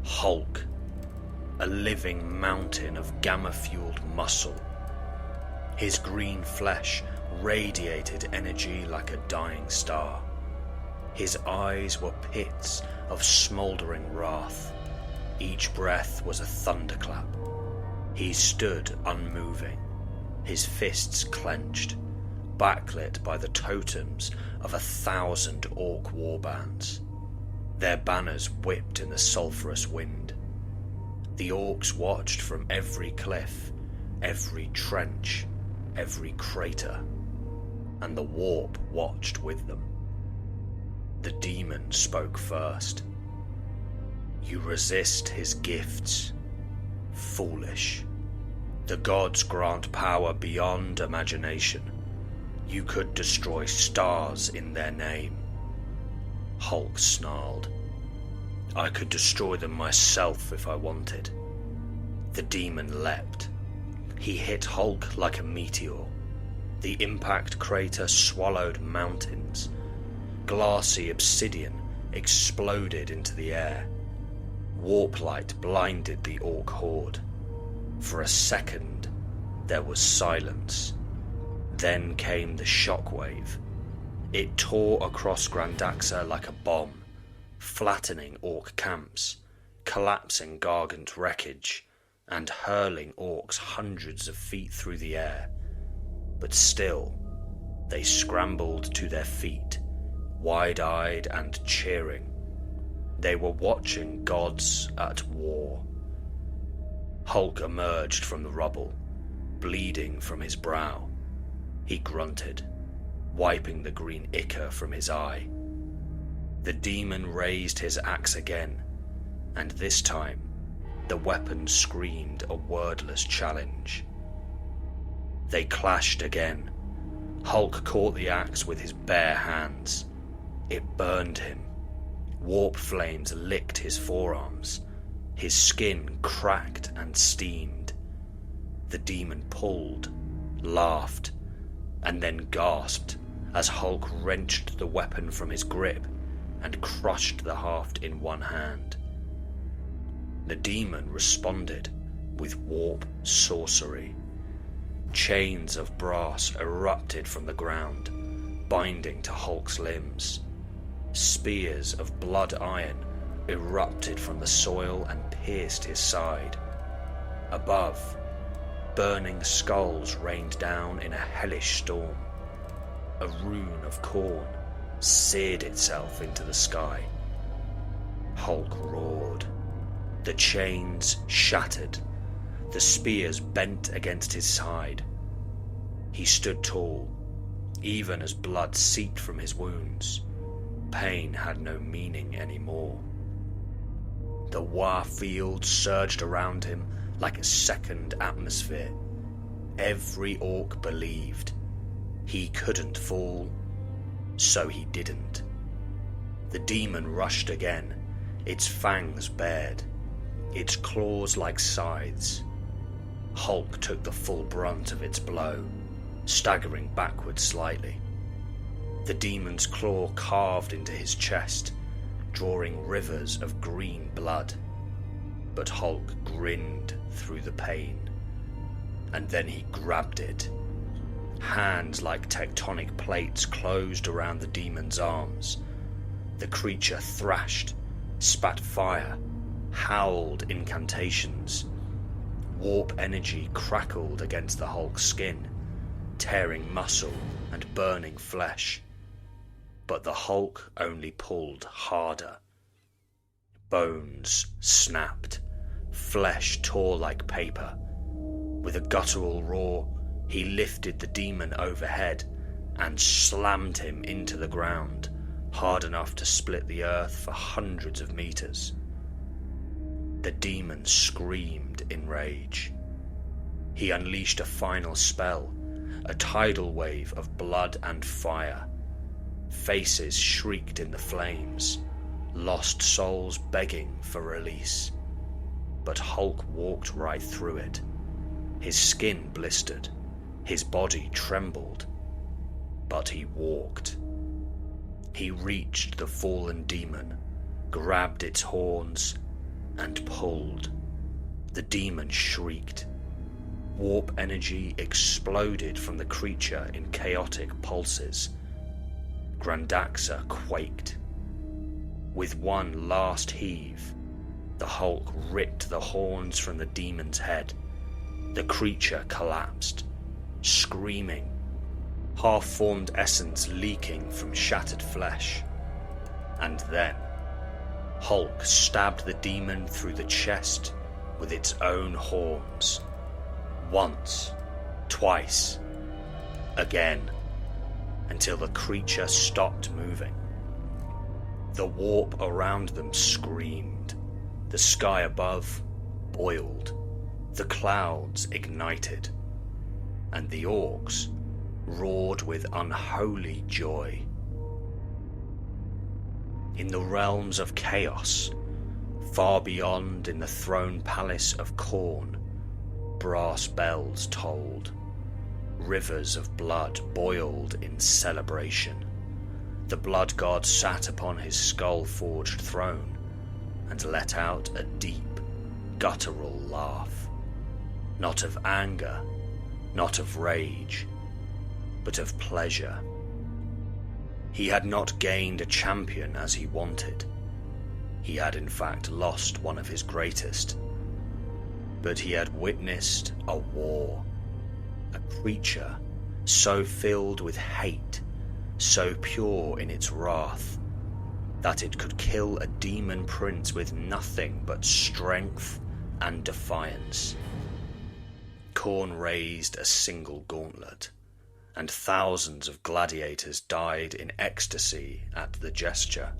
Hulk, a living mountain of gamma-fueled muscle. His green flesh radiated energy like a dying star. His eyes were pits of smouldering wrath. Each breath was a thunderclap. He stood unmoving, his fists clenched, backlit by the totems of 1,000 Ork warbands. Their banners whipped in the sulphurous wind. The Orks watched from every cliff, every trench, every crater, and the warp watched with them. The demon spoke first. "You resist his gifts. Foolish. The gods grant power beyond imagination. You could destroy stars in their name." Hulk snarled. "I could destroy them myself if I wanted." The demon leapt. He hit Hulk like a meteor. The impact crater swallowed mountains. Glassy obsidian exploded into the air. Warp light blinded the Ork horde. For a second, there was silence. Then came the shockwave. It tore across Grandaxa like a bomb, flattening Ork camps, collapsing Gargant wreckage, and hurling Orks hundreds of feet through the air. But still, they scrambled to their feet, wide-eyed and cheering. They were watching gods at war. Hulk emerged from the rubble, bleeding from his brow. He grunted, wiping the green ichor from his eye. The demon raised his axe again, and this time the weapon screamed a wordless challenge. They clashed again. Hulk caught the axe with his bare hands. It burned him. Warp flames licked his forearms. His skin cracked and steamed. The demon pulled, laughed, and then gasped as Hulk wrenched the weapon from his grip and crushed the haft in one hand. The demon responded with warp sorcery. Chains of brass erupted from the ground, binding to Hulk's limbs. Spears of blood iron erupted from the soil and pierced his side. Above, burning skulls rained down in a hellish storm. A rune of Khorne seared itself into the sky. Hulk roared. The chains shattered. The spears bent against his side. He stood tall, even as blood seeped from his wounds. Pain had no meaning anymore. The Wa field surged around him like a second atmosphere. Every Ork believed. He couldn't fall, so he didn't. The demon rushed again, its fangs bared, its claws like scythes. Hulk took the full brunt of its blow, staggering backward slightly. The demon's claw carved into his chest, drawing rivers of green blood. But Hulk grinned through the pain. And then he grabbed it. Hands like tectonic plates closed around the demon's arms. The creature thrashed, spat fire, howled incantations. Warp energy crackled against the Hulk's skin, tearing muscle and burning flesh. But the Hulk only pulled harder. Bones snapped, flesh tore like paper. With a guttural roar, he lifted the demon overhead and slammed him into the ground, hard enough to split the earth for hundreds of meters. The demon screamed in rage. He unleashed a final spell, a tidal wave of blood and fire. Faces shrieked in the flames, lost souls begging for release. But Hulk walked right through it. His skin blistered, his body trembled, but he walked. He reached the fallen demon, grabbed its horns, and pulled. The demon shrieked. Warp energy exploded from the creature in chaotic pulses. Grandaxa quaked. With one last heave, the Hulk ripped the horns from the demon's head. The creature collapsed, screaming, half-formed essence leaking from shattered flesh. And then, Hulk stabbed the demon through the chest with its own horns. Once, twice, again, until the creature stopped moving. The warp around them screamed. The sky above boiled. The clouds ignited. And the Orks roared with unholy joy. In the realms of chaos, far beyond in the throne palace of Khorne, brass bells tolled. Rivers of blood boiled in celebration. The blood god sat upon his skull-forged throne and let out a deep, guttural laugh. Not of anger, not of rage, but of pleasure. He had not gained a champion as he wanted. He had in fact lost one of his greatest. But he had witnessed a war. A creature so filled with hate, so pure in its wrath, that it could kill a demon prince with nothing but strength and defiance. Khorne raised a single gauntlet, and thousands of gladiators died in ecstasy at the gesture.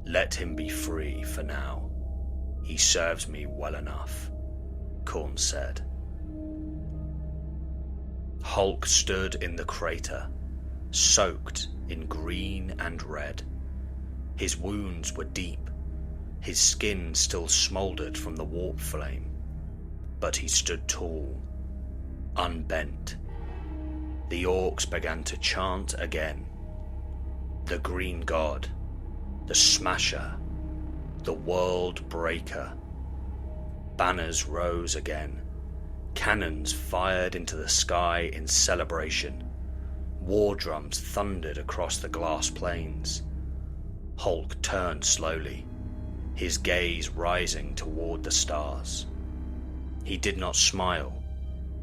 Let him be free for now. He serves me well enough, Khorne said. Hulk stood in the crater, soaked in green and red. His wounds were deep, his skin still smouldered from the warp flame, but he stood tall, unbent. The Orks began to chant again. The Green God, the Smasher, the Worldbreaker. Banners rose again. Cannons fired into the sky in celebration. War drums thundered across the glass plains. Hulk turned slowly, his gaze rising toward the stars. He did not smile.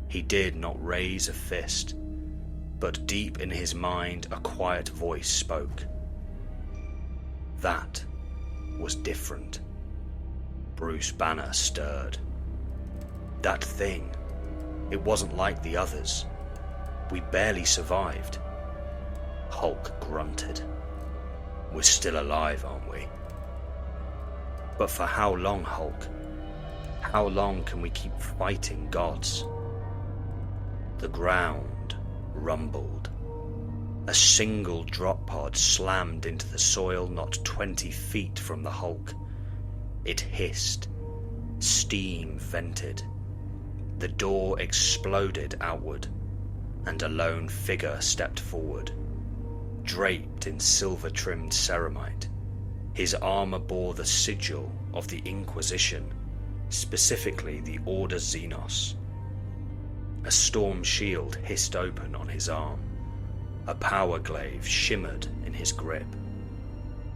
He did not raise a fist. But deep in his mind, a quiet voice spoke. That was different. Bruce Banner stirred. That thing, it wasn't like the others. We barely survived. Hulk grunted. We're still alive, aren't we? But for how long, Hulk? How long can we keep fighting gods? The ground rumbled. A single drop pod slammed into the soil not 20 feet from the Hulk. It hissed. Steam vented. The door exploded outward, and a lone figure stepped forward. Draped in silver-trimmed ceramite, his armor bore the sigil of the Inquisition, specifically the Order Xenos. A storm shield hissed open on his arm. A power glaive shimmered in his grip.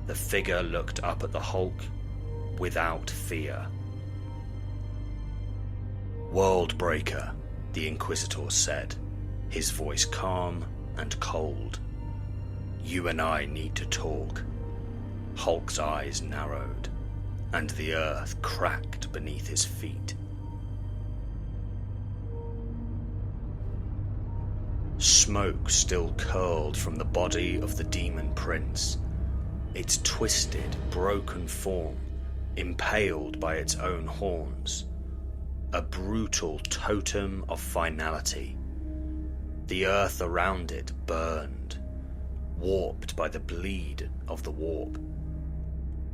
The figure looked up at the Hulk without fear. Worldbreaker, the Inquisitor said, his voice calm and cold. You and I need to talk. Hulk's eyes narrowed, and the earth cracked beneath his feet. Smoke still curled from the body of the demon prince, its twisted, broken form impaled by its own horns. A brutal totem of finality. The earth around it burned, warped by the bleed of the warp.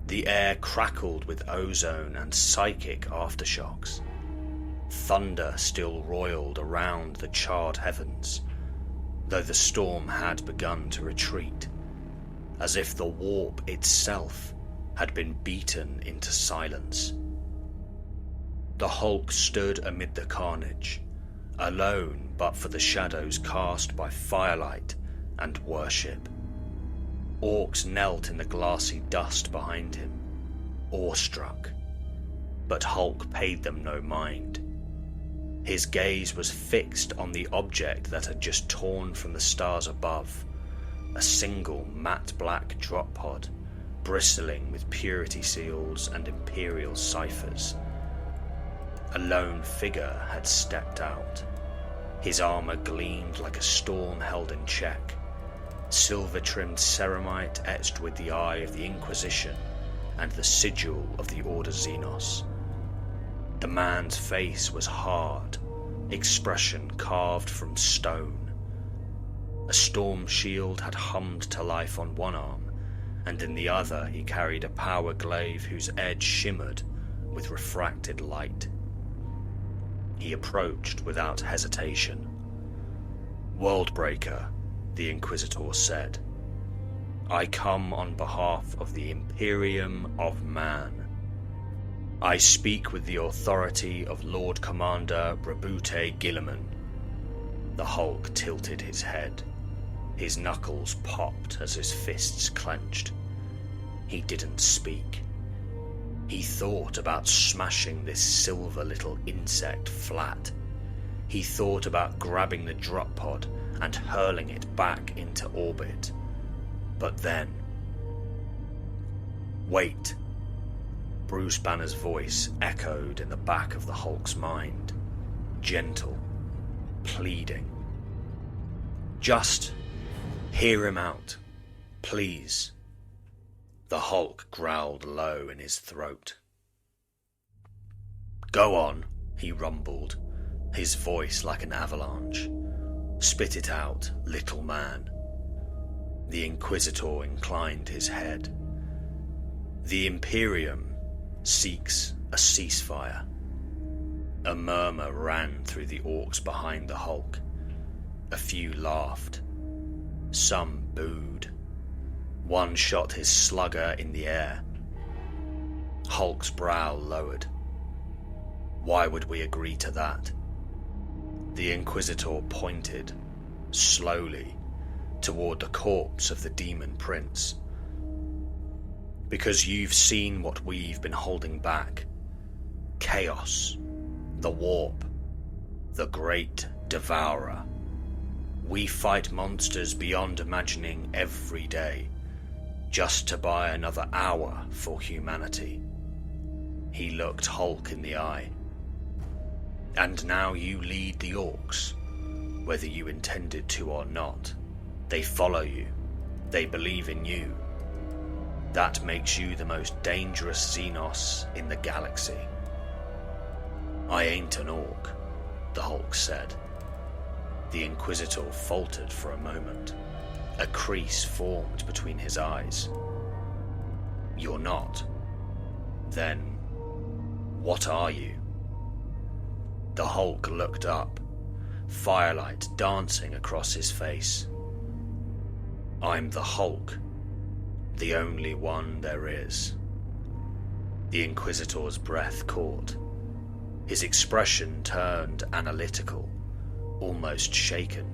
The air crackled with ozone and psychic aftershocks. Thunder still roiled around the charred heavens, though the storm had begun to retreat, as if the warp itself had been beaten into silence. The Hulk stood amid the carnage, alone but for the shadows cast by firelight and worship. Orks knelt in the glassy dust behind him, awestruck, but Hulk paid them no mind. His gaze was fixed on the object that had just torn from the stars above, a single matte black drop pod, bristling with purity seals and Imperial ciphers. A lone figure had stepped out. His armour gleamed like a storm held in check, silver-trimmed ceramite etched with the eye of the Inquisition and the sigil of the Order Xenos. The man's face was hard, expression carved from stone. A storm shield had hummed to life on one arm, and in the other he carried a power glaive whose edge shimmered with refracted light. He approached without hesitation. "Worldbreaker," the Inquisitor said. "I come on behalf of the Imperium of Man. I speak with the authority of Lord Commander Rabute Guilliman." The Hulk tilted his head. His knuckles popped as his fists clenched. He didn't speak. He thought about smashing this silver little insect flat. He thought about grabbing the drop pod and hurling it back into orbit. But then... "Wait!" Bruce Banner's voice echoed in the back of the Hulk's mind, gentle, pleading. "Just hear him out, please." The Hulk growled low in his throat. "Go on," he rumbled, his voice like an avalanche. "Spit it out, little man." The Inquisitor inclined his head. "The Imperium seeks a ceasefire." A murmur ran through the Orks behind the Hulk. A few laughed. Some booed. One shot his slugger in the air. Hulk's brow lowered. "Why would we agree to that?" The Inquisitor pointed, slowly, toward the corpse of the Demon Prince. "Because you've seen what we've been holding back. Chaos, the warp, the great devourer. We fight monsters beyond imagining every day, just to buy another hour for humanity." He looked Hulk in the eye. "And now you lead the Orks, whether you intended to or not. They follow you. They believe in you. That makes you the most dangerous Xenos in the galaxy." "I ain't an Ork," the Hulk said. The Inquisitor faltered for a moment. A crease formed between his eyes. "You're not? Then, what are you?" The Hulk looked up, firelight dancing across his face. "I'm the Hulk, the only one there is." The Inquisitor's breath caught. His expression turned analytical, almost shaken.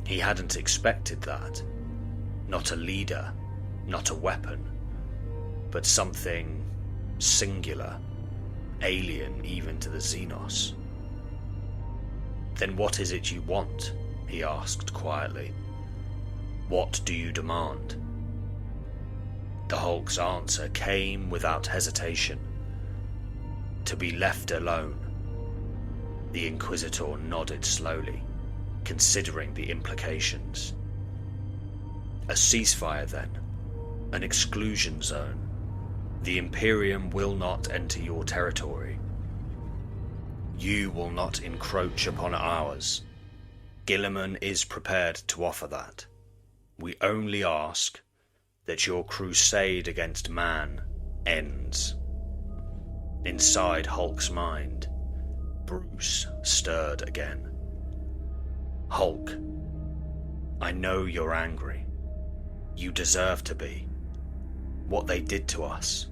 He hadn't expected that. Not a leader, not a weapon, but something singular, alien even to the Xenos. "Then what is it you want?" he asked quietly. "What do you demand?" The Hulk's answer came without hesitation. "To be left alone." The Inquisitor nodded slowly, considering the implications. "A ceasefire then, an exclusion zone. The Imperium will not enter your territory. You will not encroach upon ours. Guilliman is prepared to offer that. We only ask that your crusade against man ends." Inside Hulk's mind, Bruce stirred again. "Hulk, I know you're angry. You deserve to be. What they did to us,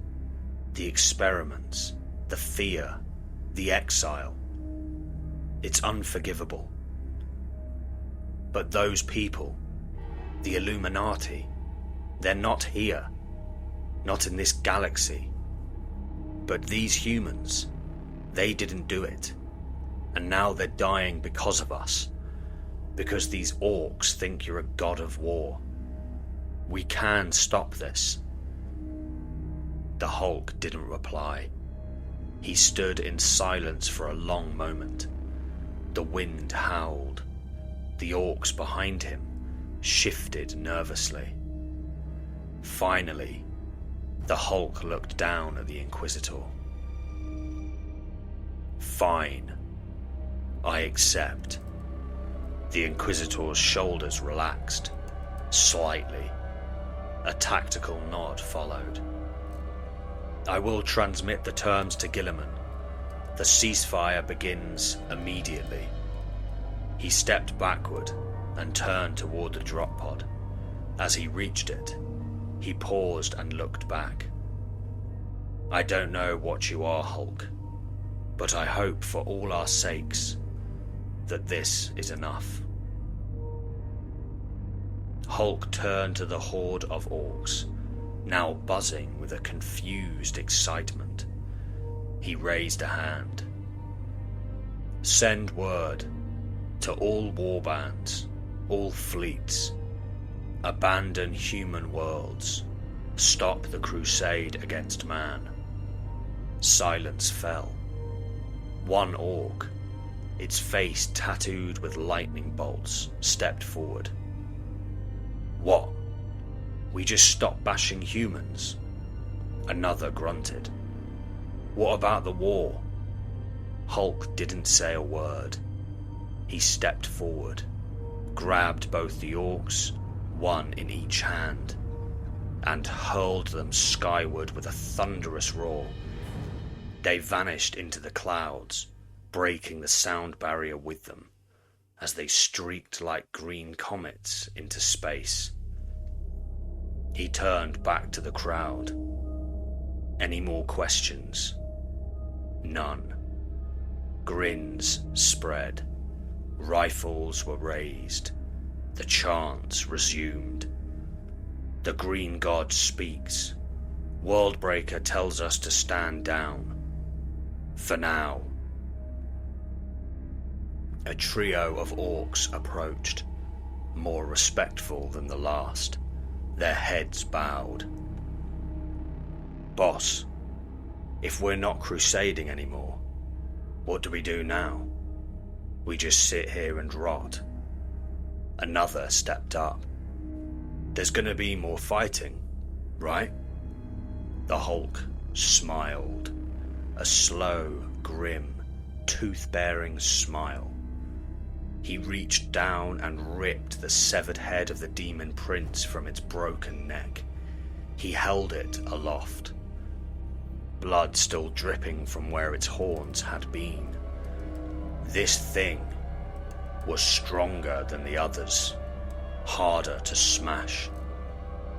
the experiments, the fear, the exile. It's unforgivable. But those people, the Illuminati, they're not here. Not in this galaxy. But these humans, they didn't do it. And now they're dying because of us. Because these Orks think you're a god of war. We can stop this. The Hulk didn't reply. He stood in silence for a long moment. The wind howled. The Orks behind him shifted nervously. Finally, the Hulk looked down at the Inquisitor. Fine. I accept. The Inquisitor's shoulders relaxed, slightly. A tactical nod followed. I will transmit the terms to Guilliman. The ceasefire begins immediately. He stepped backward and turned toward the drop pod. As he reached it, he paused and looked back. I don't know what you are, Hulk, but I hope for all our sakes that this is enough. Hulk turned to the horde of Orks, now buzzing with a confused excitement. He raised a hand. Send word to all warbands, all fleets. Abandon human worlds. Stop the crusade against man. Silence fell. One Ork, its face tattooed with lightning bolts, stepped forward. What? We just stopped bashing humans? Another grunted. What about the war? Hulk didn't say a word. He stepped forward, grabbed both the Orks, one in each hand, and hurled them skyward with a thunderous roar. They vanished into the clouds, breaking the sound barrier with them, as they streaked like green comets into space. He turned back to the crowd. Any more questions? None. Grins spread. Rifles were raised. The chants resumed. The Green God speaks. Worldbreaker tells us to stand down. For now. A trio of Orks approached, more respectful than the last, their heads bowed. Boss, if we're not crusading anymore, what do we do now? We just sit here and rot. Another stepped up. There's gonna be more fighting, right? The Hulk smiled, a slow, grim, tooth-bearing smile. He reached down and ripped the severed head of the demon prince from its broken neck. He held it aloft, blood still dripping from where its horns had been. This thing was stronger than the others, harder to smash.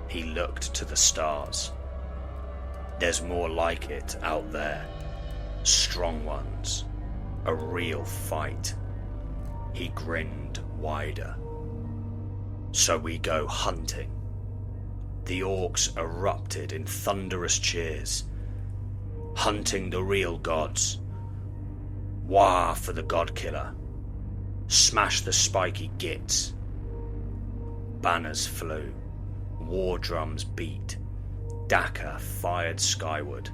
He looked to the stars. There's more like it out there. Strong ones. A real fight. He grinned wider. So we go hunting. The Orks erupted in thunderous cheers. Hunting the real gods. Wah for the God-Killa. Smash the spiky gits. Banners flew. War drums beat. Daka fired skyward.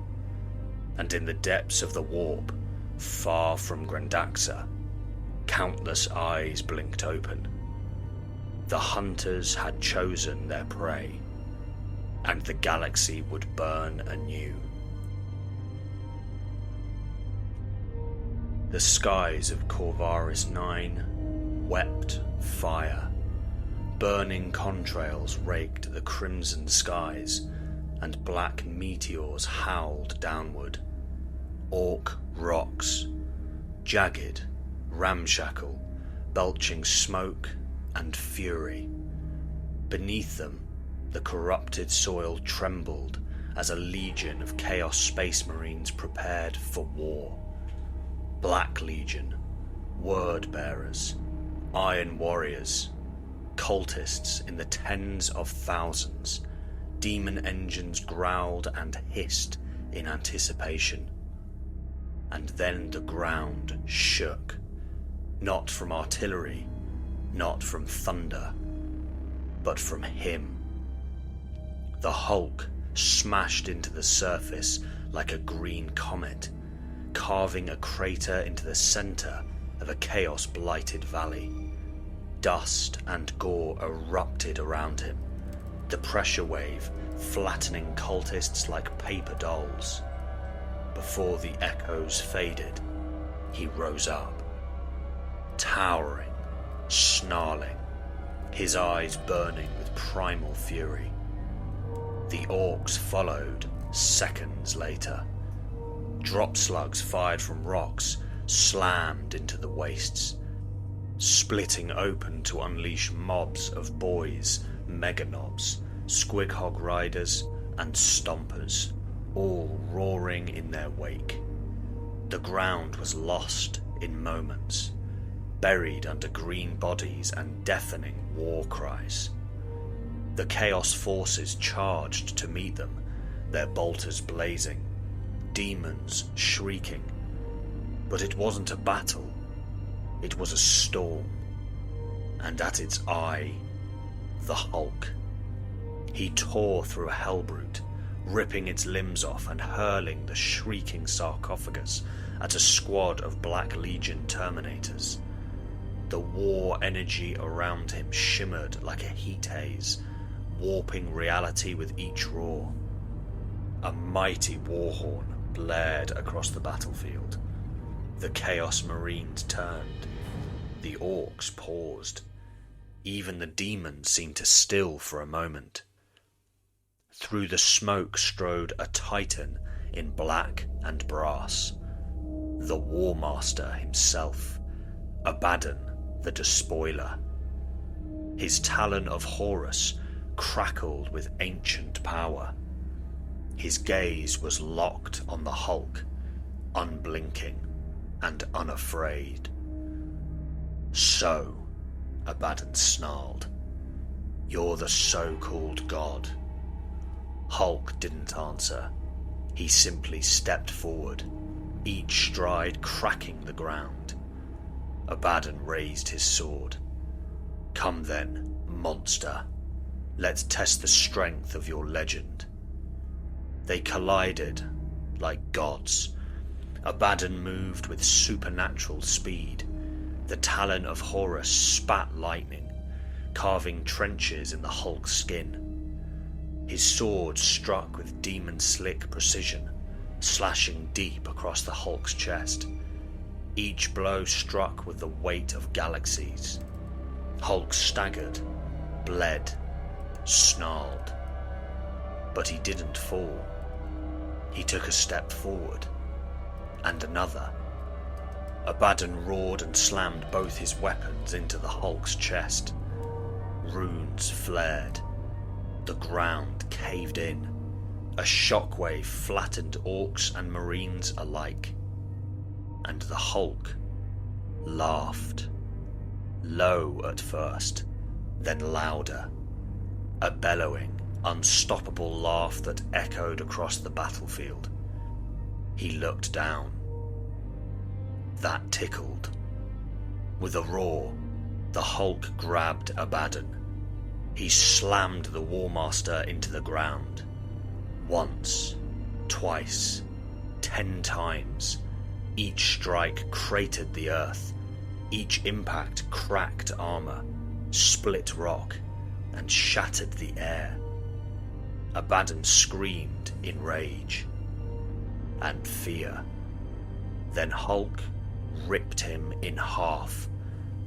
And in the depths of the warp, far from Grandaxa, countless eyes blinked open. The hunters had chosen their prey, and the galaxy would burn anew. The skies of Corvaris 9 wept fire. Burning contrails raked the crimson skies, and black meteors howled downward. Ork rocks, jagged, ramshackle, belching smoke and fury. Beneath them, the corrupted soil trembled as a legion of Chaos Space Marines prepared for war. Black Legion, Word Bearers, Iron Warriors, cultists in the tens of thousands. Demon engines growled and hissed in anticipation. And then the ground shook. Not from artillery, not from thunder, but from him. The Hulk smashed into the surface like a green comet, carving a crater into the centre of a chaos-blighted valley. Dust and gore erupted around him, the pressure wave flattening cultists like paper dolls. Before the echoes faded, he rose up, towering, snarling, his eyes burning with primal fury. The Orks followed seconds later. Drop slugs fired from rocks slammed into the wastes, splitting open to unleash mobs of boys, meganobs, squighog riders, and stompers, all roaring in their wake. The ground was lost in moments, buried under green bodies and deafening war cries. The Chaos forces charged to meet them, their bolters blazing, demons shrieking. But it wasn't a battle, it was a storm, and at its eye, the Hulk. He tore through a hellbrute, ripping its limbs off and hurling the shrieking sarcophagus at a squad of Black Legion Terminators. The war energy around him shimmered like a heat haze, warping reality with each roar. A mighty war horn blared across the battlefield. The Chaos Marines turned. The Orks paused. Even the demons seemed to still for a moment. Through the smoke strode a titan in black and brass. The War Master himself, Abaddon the Despoiler. His talon of Horus crackled with ancient power. His gaze was locked on the Hulk, unblinking and unafraid. "So," Abaddon snarled, "you're the so-called god." Hulk didn't answer. He simply stepped forward, each stride cracking the ground. Abaddon raised his sword. "Come then, monster. Let's test the strength of your legend." They collided like gods. Abaddon moved with supernatural speed. The talon of Horus spat lightning, carving trenches in the Hulk's skin. His sword struck with demon-slick precision, slashing deep across the Hulk's chest. Each blow struck with the weight of galaxies. Hulk staggered, bled, snarled. But he didn't fall. He took a step forward, and another. Abaddon roared and slammed both his weapons into the Hulk's chest. Runes flared. The ground caved in. A shockwave flattened Orks and Marines alike. And the Hulk laughed. Low at first, then louder. A bellowing, unstoppable laugh that echoed across the battlefield. He looked down. That tickled. With a roar, the Hulk grabbed Abaddon. He slammed the War Master into the ground. Once, twice, 10 times. Each strike cratered the earth. Each impact cracked armor, split rock, and shattered the air. Abaddon screamed in rage and fear. Then Hulk ripped him in half,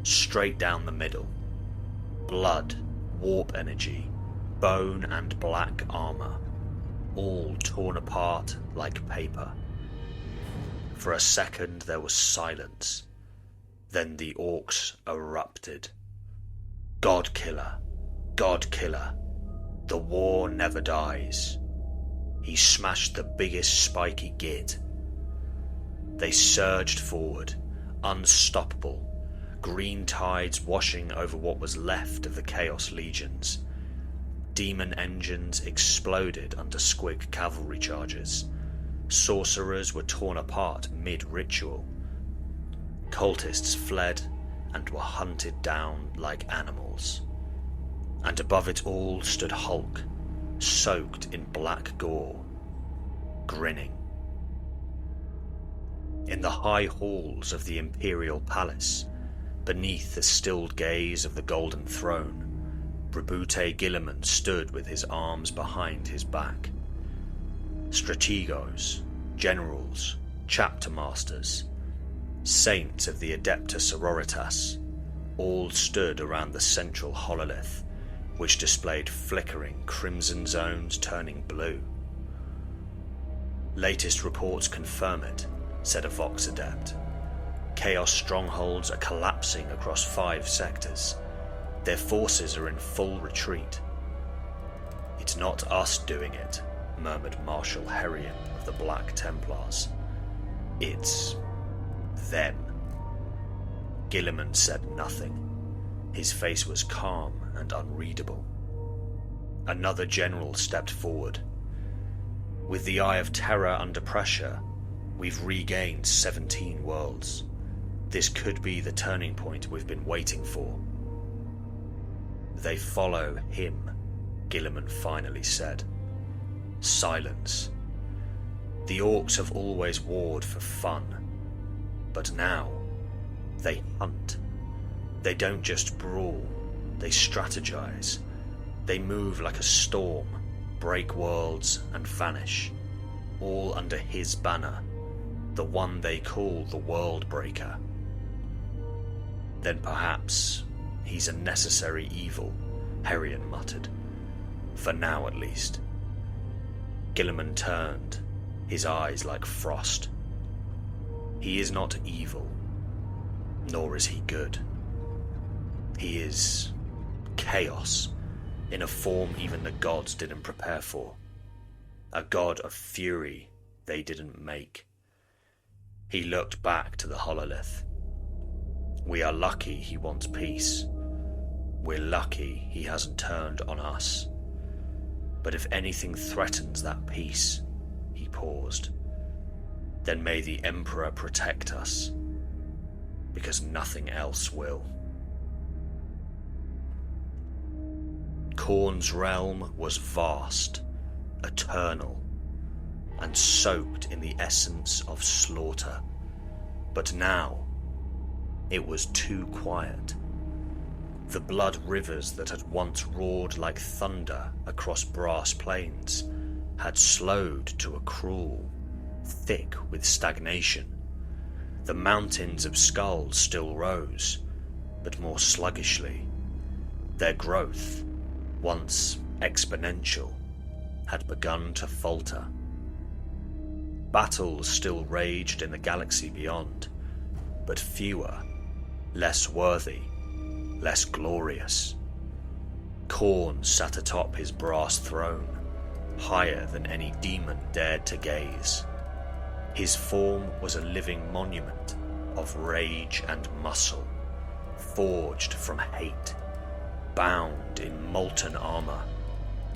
straight down the middle. Blood, warp energy, bone and black armor, all torn apart like paper. For a second there was silence. Then the Orks erupted. God-Killa, God-Killa, the war never dies. He smashed the biggest spiky git. They surged forward, unstoppable, green tides washing over what was left of the Chaos Legions. Demon engines exploded under squig cavalry charges. Sorcerers were torn apart mid-ritual. Cultists fled and were hunted down like animals. And above it all stood Hulk, soaked in black gore, grinning. In the high halls of the Imperial Palace, beneath the stilled gaze of the Golden Throne, Brabute Guilliman stood with his arms behind his back. Strategos, generals, chapter masters, saints of the Adepta Sororitas, all stood around the central hololith, which displayed flickering crimson zones turning blue. Latest reports confirm it, said a Vox Adept. Chaos strongholds are collapsing across 5 sectors. Their forces are in full retreat. It's not us doing it, murmured Marshal Herion of the Black Templars. It's them. Guilliman said nothing. His face was calm and unreadable. Another general stepped forward. With the Eye of Terror under pressure, we've regained 17 worlds. This could be the turning point we've been waiting for. They follow him, Guilliman finally said. Silence. The Orks have always warred for fun, but now they hunt. They don't just brawl, they strategize. They move like a storm, break worlds and vanish, all under his banner, the one they call the Worldbreaker. Then perhaps he's a necessary evil, Herion muttered. For now at least. Guilliman turned, his eyes like frost. He is not evil, nor is he good. He is chaos, in a form even the gods didn't prepare for. A god of fury they didn't make. He looked back to the hololith. We are lucky he wants peace. We're lucky he hasn't turned on us. But if anything threatens that peace, he paused, then may the Emperor protect us, because nothing else will. Khorne's realm was vast, eternal, and soaked in the essence of slaughter. But now, it was too quiet. The blood rivers that had once roared like thunder across brass plains had slowed to a crawl, thick with stagnation. The mountains of skulls still rose, but more sluggishly. Their growth, once exponential, had begun to falter. Battles still raged in the galaxy beyond, but fewer, less worthy, less glorious. Khorne sat atop his brass throne, higher than any demon dared to gaze. His form was a living monument of rage and muscle, forged from hate, bound in molten armor,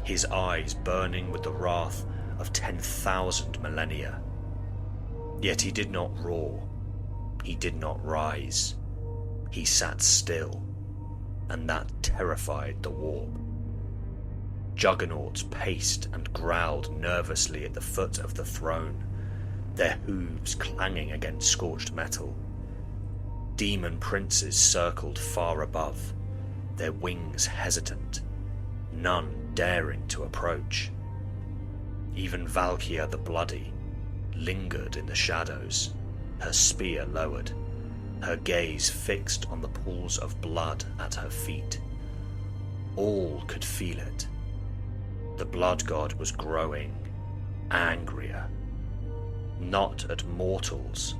his eyes burning with the wrath of 10,000 millennia. Yet he did not roar, he did not rise, he sat still, and that terrified the warp. Juggernauts paced and growled nervously at the foot of the throne, their hooves clanging against scorched metal. Demon princes circled far above, their wings hesitant, none daring to approach. Even Valkyria the Bloody lingered in the shadows, her spear lowered, her gaze fixed on the pools of blood at her feet. All could feel it. The blood god was growing, angrier. Not at mortals,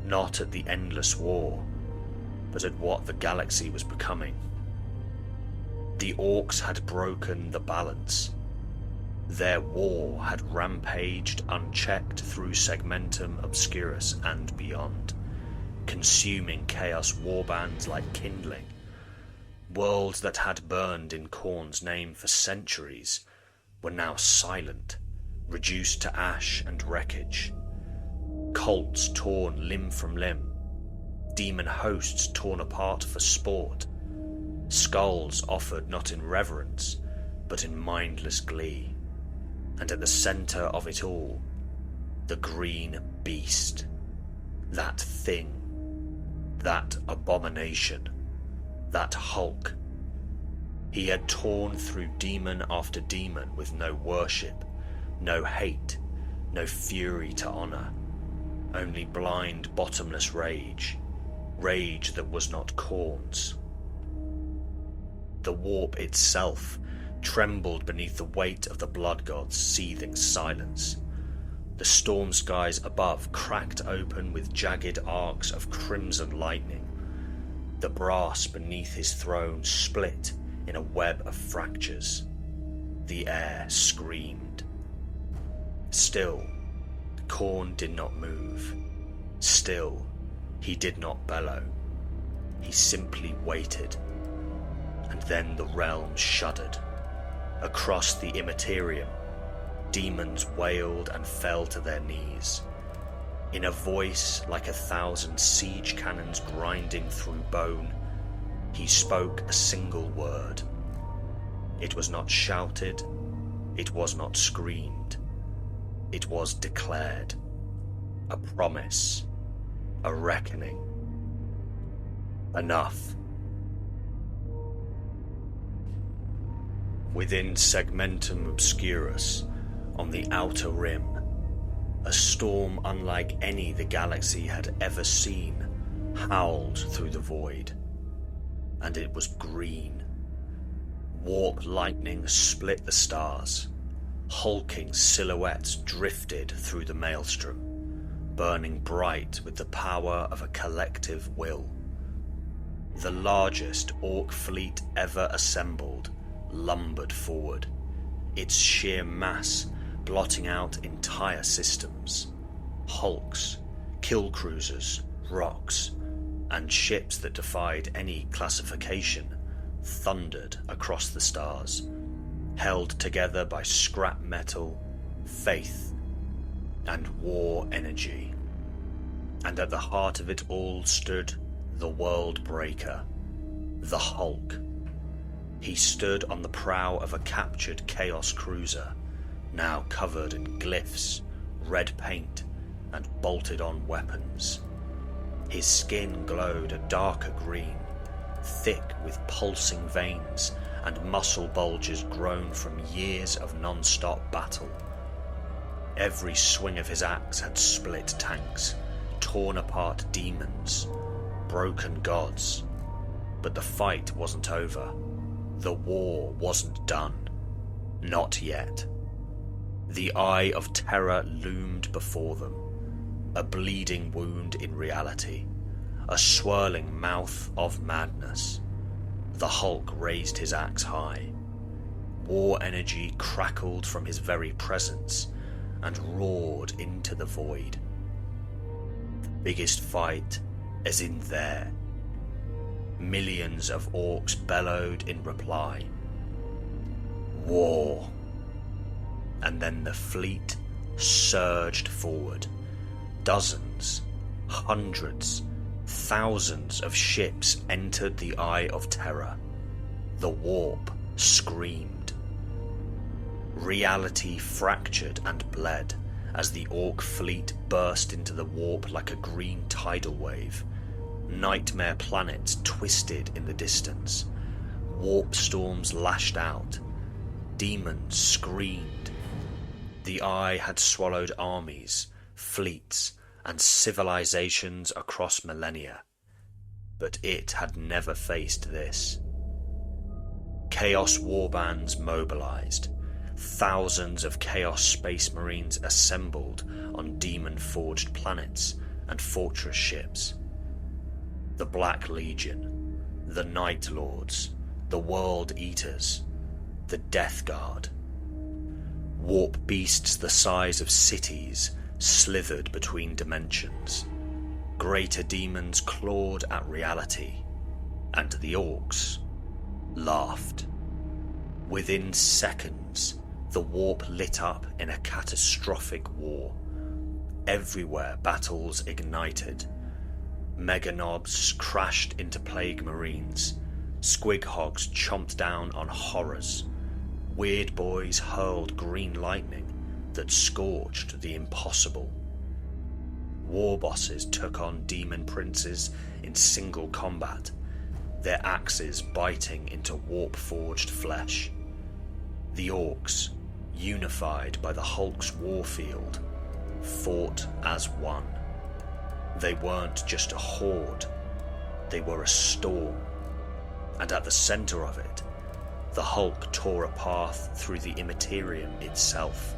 not at the endless war, but at what the galaxy was becoming. The Orks had broken the balance. Their war had rampaged unchecked through Segmentum Obscurus and beyond, consuming chaos warbands like kindling. Worlds that had burned in Khorne's name for centuries were now silent, reduced to ash and wreckage. Cults torn limb from limb, demon hosts torn apart for sport, skulls offered not in reverence, but in mindless glee. And at the centre of it all, the green beast. That thing. That abomination. That Hulk. He had torn through demon after demon with no worship, no hate, no fury to honour, only blind, bottomless rage. Rage that was not Khorne's. The warp itself trembled beneath the weight of the blood god's seething silence. The storm skies above cracked open with jagged arcs of crimson lightning. The brass beneath his throne split in a web of fractures. The air screamed. Still, Khorne did not move. Still, he did not bellow. He simply waited. And then the realm shuddered. Across the Imperium, demons wailed and fell to their knees. In a voice like 1,000 siege cannons grinding through bone, he spoke a single word. It was not shouted, it was not screamed. It was declared. A promise. A reckoning. Enough. Within Segmentum Obscurus, on the outer rim, a storm unlike any the galaxy had ever seen howled through the void. And it was green. Warp lightning split the stars. Hulking silhouettes drifted through the maelstrom, burning bright with the power of a collective will. The largest Ork fleet ever assembled lumbered forward, its sheer mass blotting out entire systems. Hulks, kill cruisers, rocks, and ships that defied any classification thundered across the stars, held together by scrap metal, faith, and war energy. And at the heart of it all stood the Worldbreaker, the Hulk. He stood on the prow of a captured Chaos cruiser, now covered in glyphs, red paint, and bolted-on weapons. His skin glowed a darker green, thick with pulsing veins and muscle bulges grown from years of non-stop battle. Every swing of his axe had split tanks, torn apart demons, broken gods. But the fight wasn't over. The war wasn't done. Not yet. The Eye of Terror loomed before them, a bleeding wound in reality, a swirling mouth of madness. The Hulk raised his axe high. War energy crackled from his very presence and roared into the void. The biggest fight is in there. Millions of Orks bellowed in reply. War. And then the fleet surged forward. Dozens, hundreds, thousands of ships entered the Eye of Terror. The warp screamed. Reality fractured and bled as the Ork fleet burst into the warp like a green tidal wave. Nightmare planets twisted in the distance. Warp storms lashed out. Demons screamed. The Eye had swallowed armies, fleets, and civilizations across millennia. But it had never faced this. Chaos warbands mobilized. Thousands of Chaos Space Marines assembled on daemon-forged planets and fortress ships. The Black Legion, the Night Lords, the World Eaters, the Death Guard. Warp beasts the size of cities slithered between dimensions. Greater demons clawed at reality, and the Orks laughed. Within seconds, the warp lit up in a catastrophic war. Everywhere battles ignited. Meganobs crashed into plague marines. Squig hogs chomped down on horrors. Weird boys hurled green lightning that scorched the impossible. War bosses took on demon princes in single combat, their axes biting into warp-forged flesh. The Orks, unified by the Hulk's warfield, fought as one. They weren't just a horde, they were a storm. And at the centre of it, the Hulk tore a path through the Imperium itself.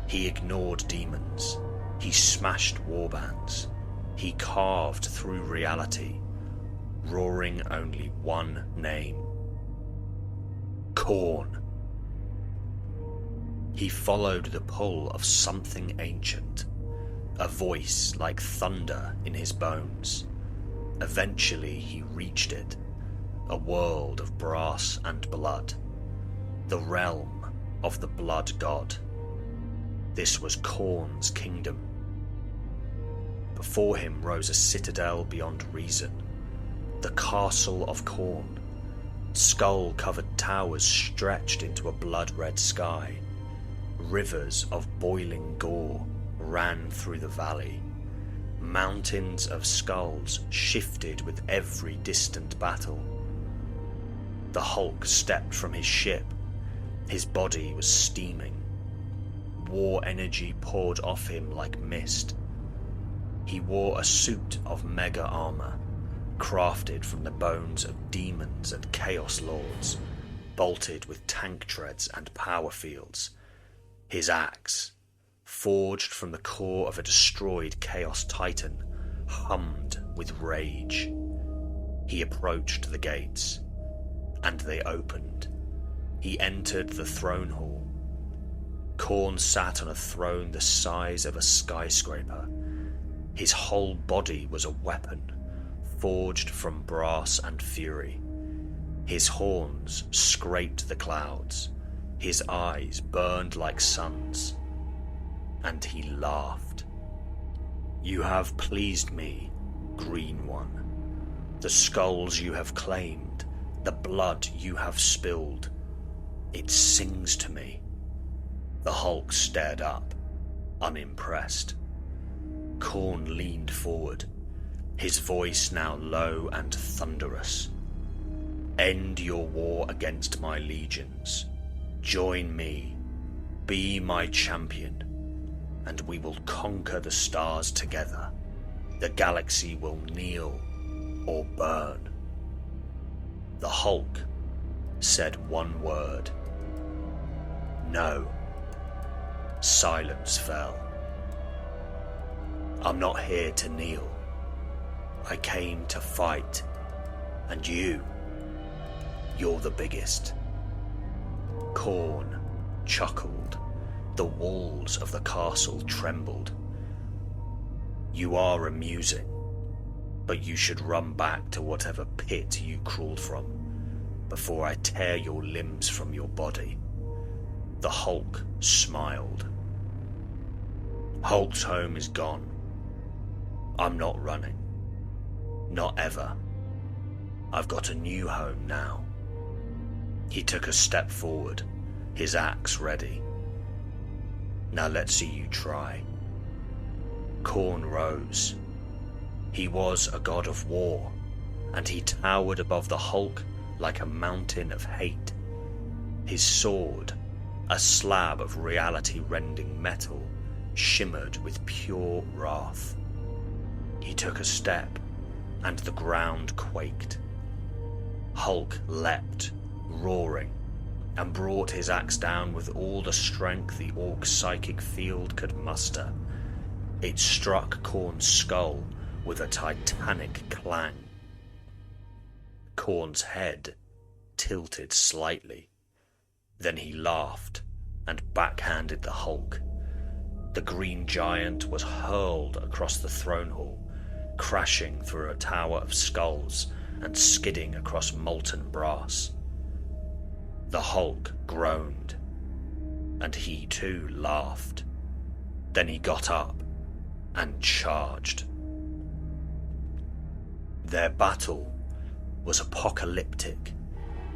He ignored demons, he smashed warbands, he carved through reality, roaring only one name: Khorne. He followed the pull of something ancient, a voice like thunder in his bones. Eventually he reached it, a world of brass and blood, the realm of the blood god. This was Khorne's kingdom. Before him rose a citadel beyond reason, the castle of Khorne. Skull-covered towers stretched into a blood-red sky. Rivers of boiling gore ran through the valley. Mountains of skulls shifted with every distant battle. The Hulk stepped from his ship. His body was steaming. War energy poured off him like mist. He wore a suit of mega armor, crafted from the bones of demons and chaos lords, bolted with tank treads and power fields. His axe, forged from the core of a destroyed Chaos Titan, hummed with rage. He approached the gates, and they opened. He entered the throne hall. Khorne sat on a throne the size of a skyscraper. His whole body was a weapon, forged from brass and fury. His horns scraped the clouds. His eyes burned like suns. And he laughed. "You have pleased me, Green One. The skulls you have claimed, the blood you have spilled, it sings to me." The Hulk stared up, unimpressed. Khorne leaned forward, his voice now low and thunderous. "End your war against my legions. Join me. Be my champion. And we will conquer the stars together. The galaxy will kneel or burn." The Hulk said one word. "No." Silence fell. "I'm not here to kneel. I came to fight. And you're the biggest." Khorne chuckled. The walls of the castle trembled. "You are amusing, but you should run back to whatever pit you crawled from before I tear your limbs from your body." The Hulk smiled. "Hulk's home is gone. I'm not running. Not ever. I've got a new home now." He took a step forward, his axe ready. "Now let's see you try." Khorne rose. He was a god of war, and he towered above the Hulk like a mountain of hate. His sword, a slab of reality-rending metal, shimmered with pure wrath. He took a step, and the ground quaked. Hulk leapt, roaring, and brought his axe down with all the strength the Orc psychic field could muster. It struck Khorne's skull with a titanic clang. Khorne's head tilted slightly. Then he laughed, and backhanded the Hulk. The green giant was hurled across the throne hall, crashing through a tower of skulls and skidding across molten brass. The Hulk groaned, and he too laughed. Then he got up and charged. Their battle was apocalyptic.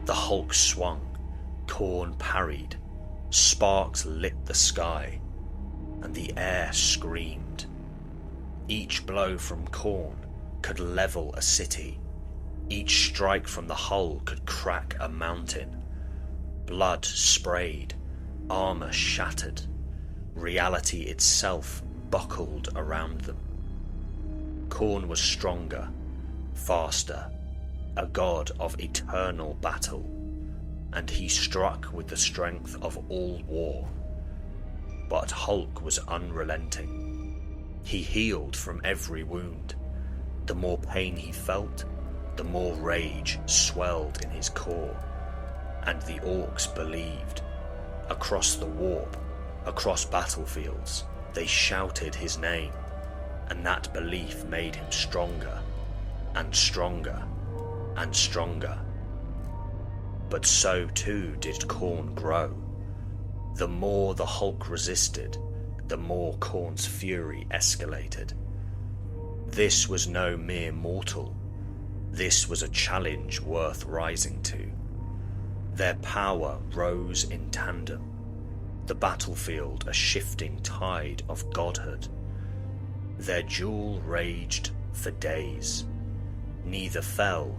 The Hulk swung, Khorne parried, sparks lit the sky, and the air screamed. Each blow from Khorne could level a city. Each strike from the hull could crack a mountain. Blood sprayed, armor shattered. Reality itself buckled around them. Khorne was stronger, faster, a god of eternal battle, and he struck with the strength of all war. But Hulk was unrelenting. He healed from every wound. The more pain he felt, the more rage swelled in his core. And the Orks believed. Across the warp, across battlefields, they shouted his name, and that belief made him stronger, and stronger, and stronger. But so too did Khorne grow. The more the Hulk resisted, the more Khorne's fury escalated. This was no mere mortal. This was a challenge worth rising to. Their power rose in tandem, the battlefield a shifting tide of godhood. Their duel raged for days. Neither fell,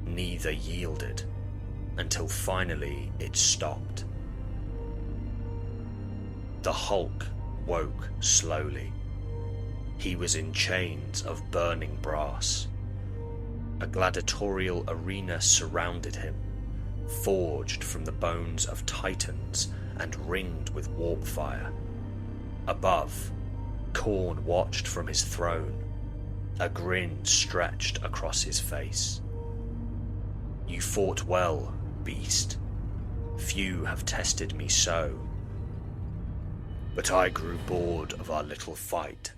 neither yielded, until finally it stopped. The Hulk woke slowly. He was in chains of burning brass. A gladiatorial arena surrounded him, forged from the bones of titans and ringed with warp fire. Above, Khorne watched from his throne. A grin stretched across his face. "You fought well, beast. Few have tested me so. But I grew bored of our little fight,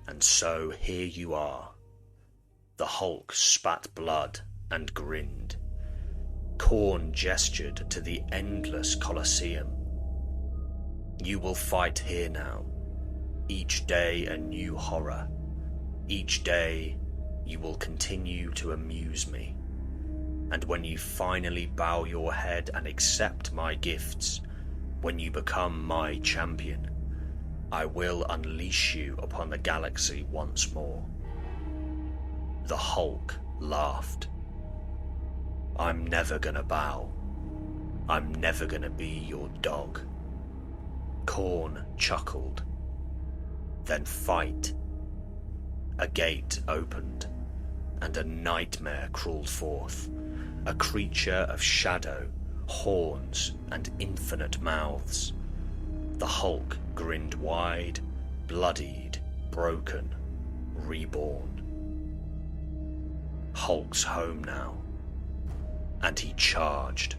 and so here you are." The Hulk spat blood and grinned. Khorne gestured to the endless Colosseum. "You will fight here now. Each day a new horror. Each day you will continue to amuse me. And when you finally bow your head and accept my gifts, when you become my champion, I will unleash you upon the galaxy once more." The Hulk laughed. "I'm never gonna bow. I'm never gonna be your dog." Khorne chuckled. "Then fight." A gate opened, and a nightmare crawled forth, a creature of shadow, horns, and infinite mouths. The Hulk grinned wide, bloodied, broken, reborn. Hulk's home now, and he charged.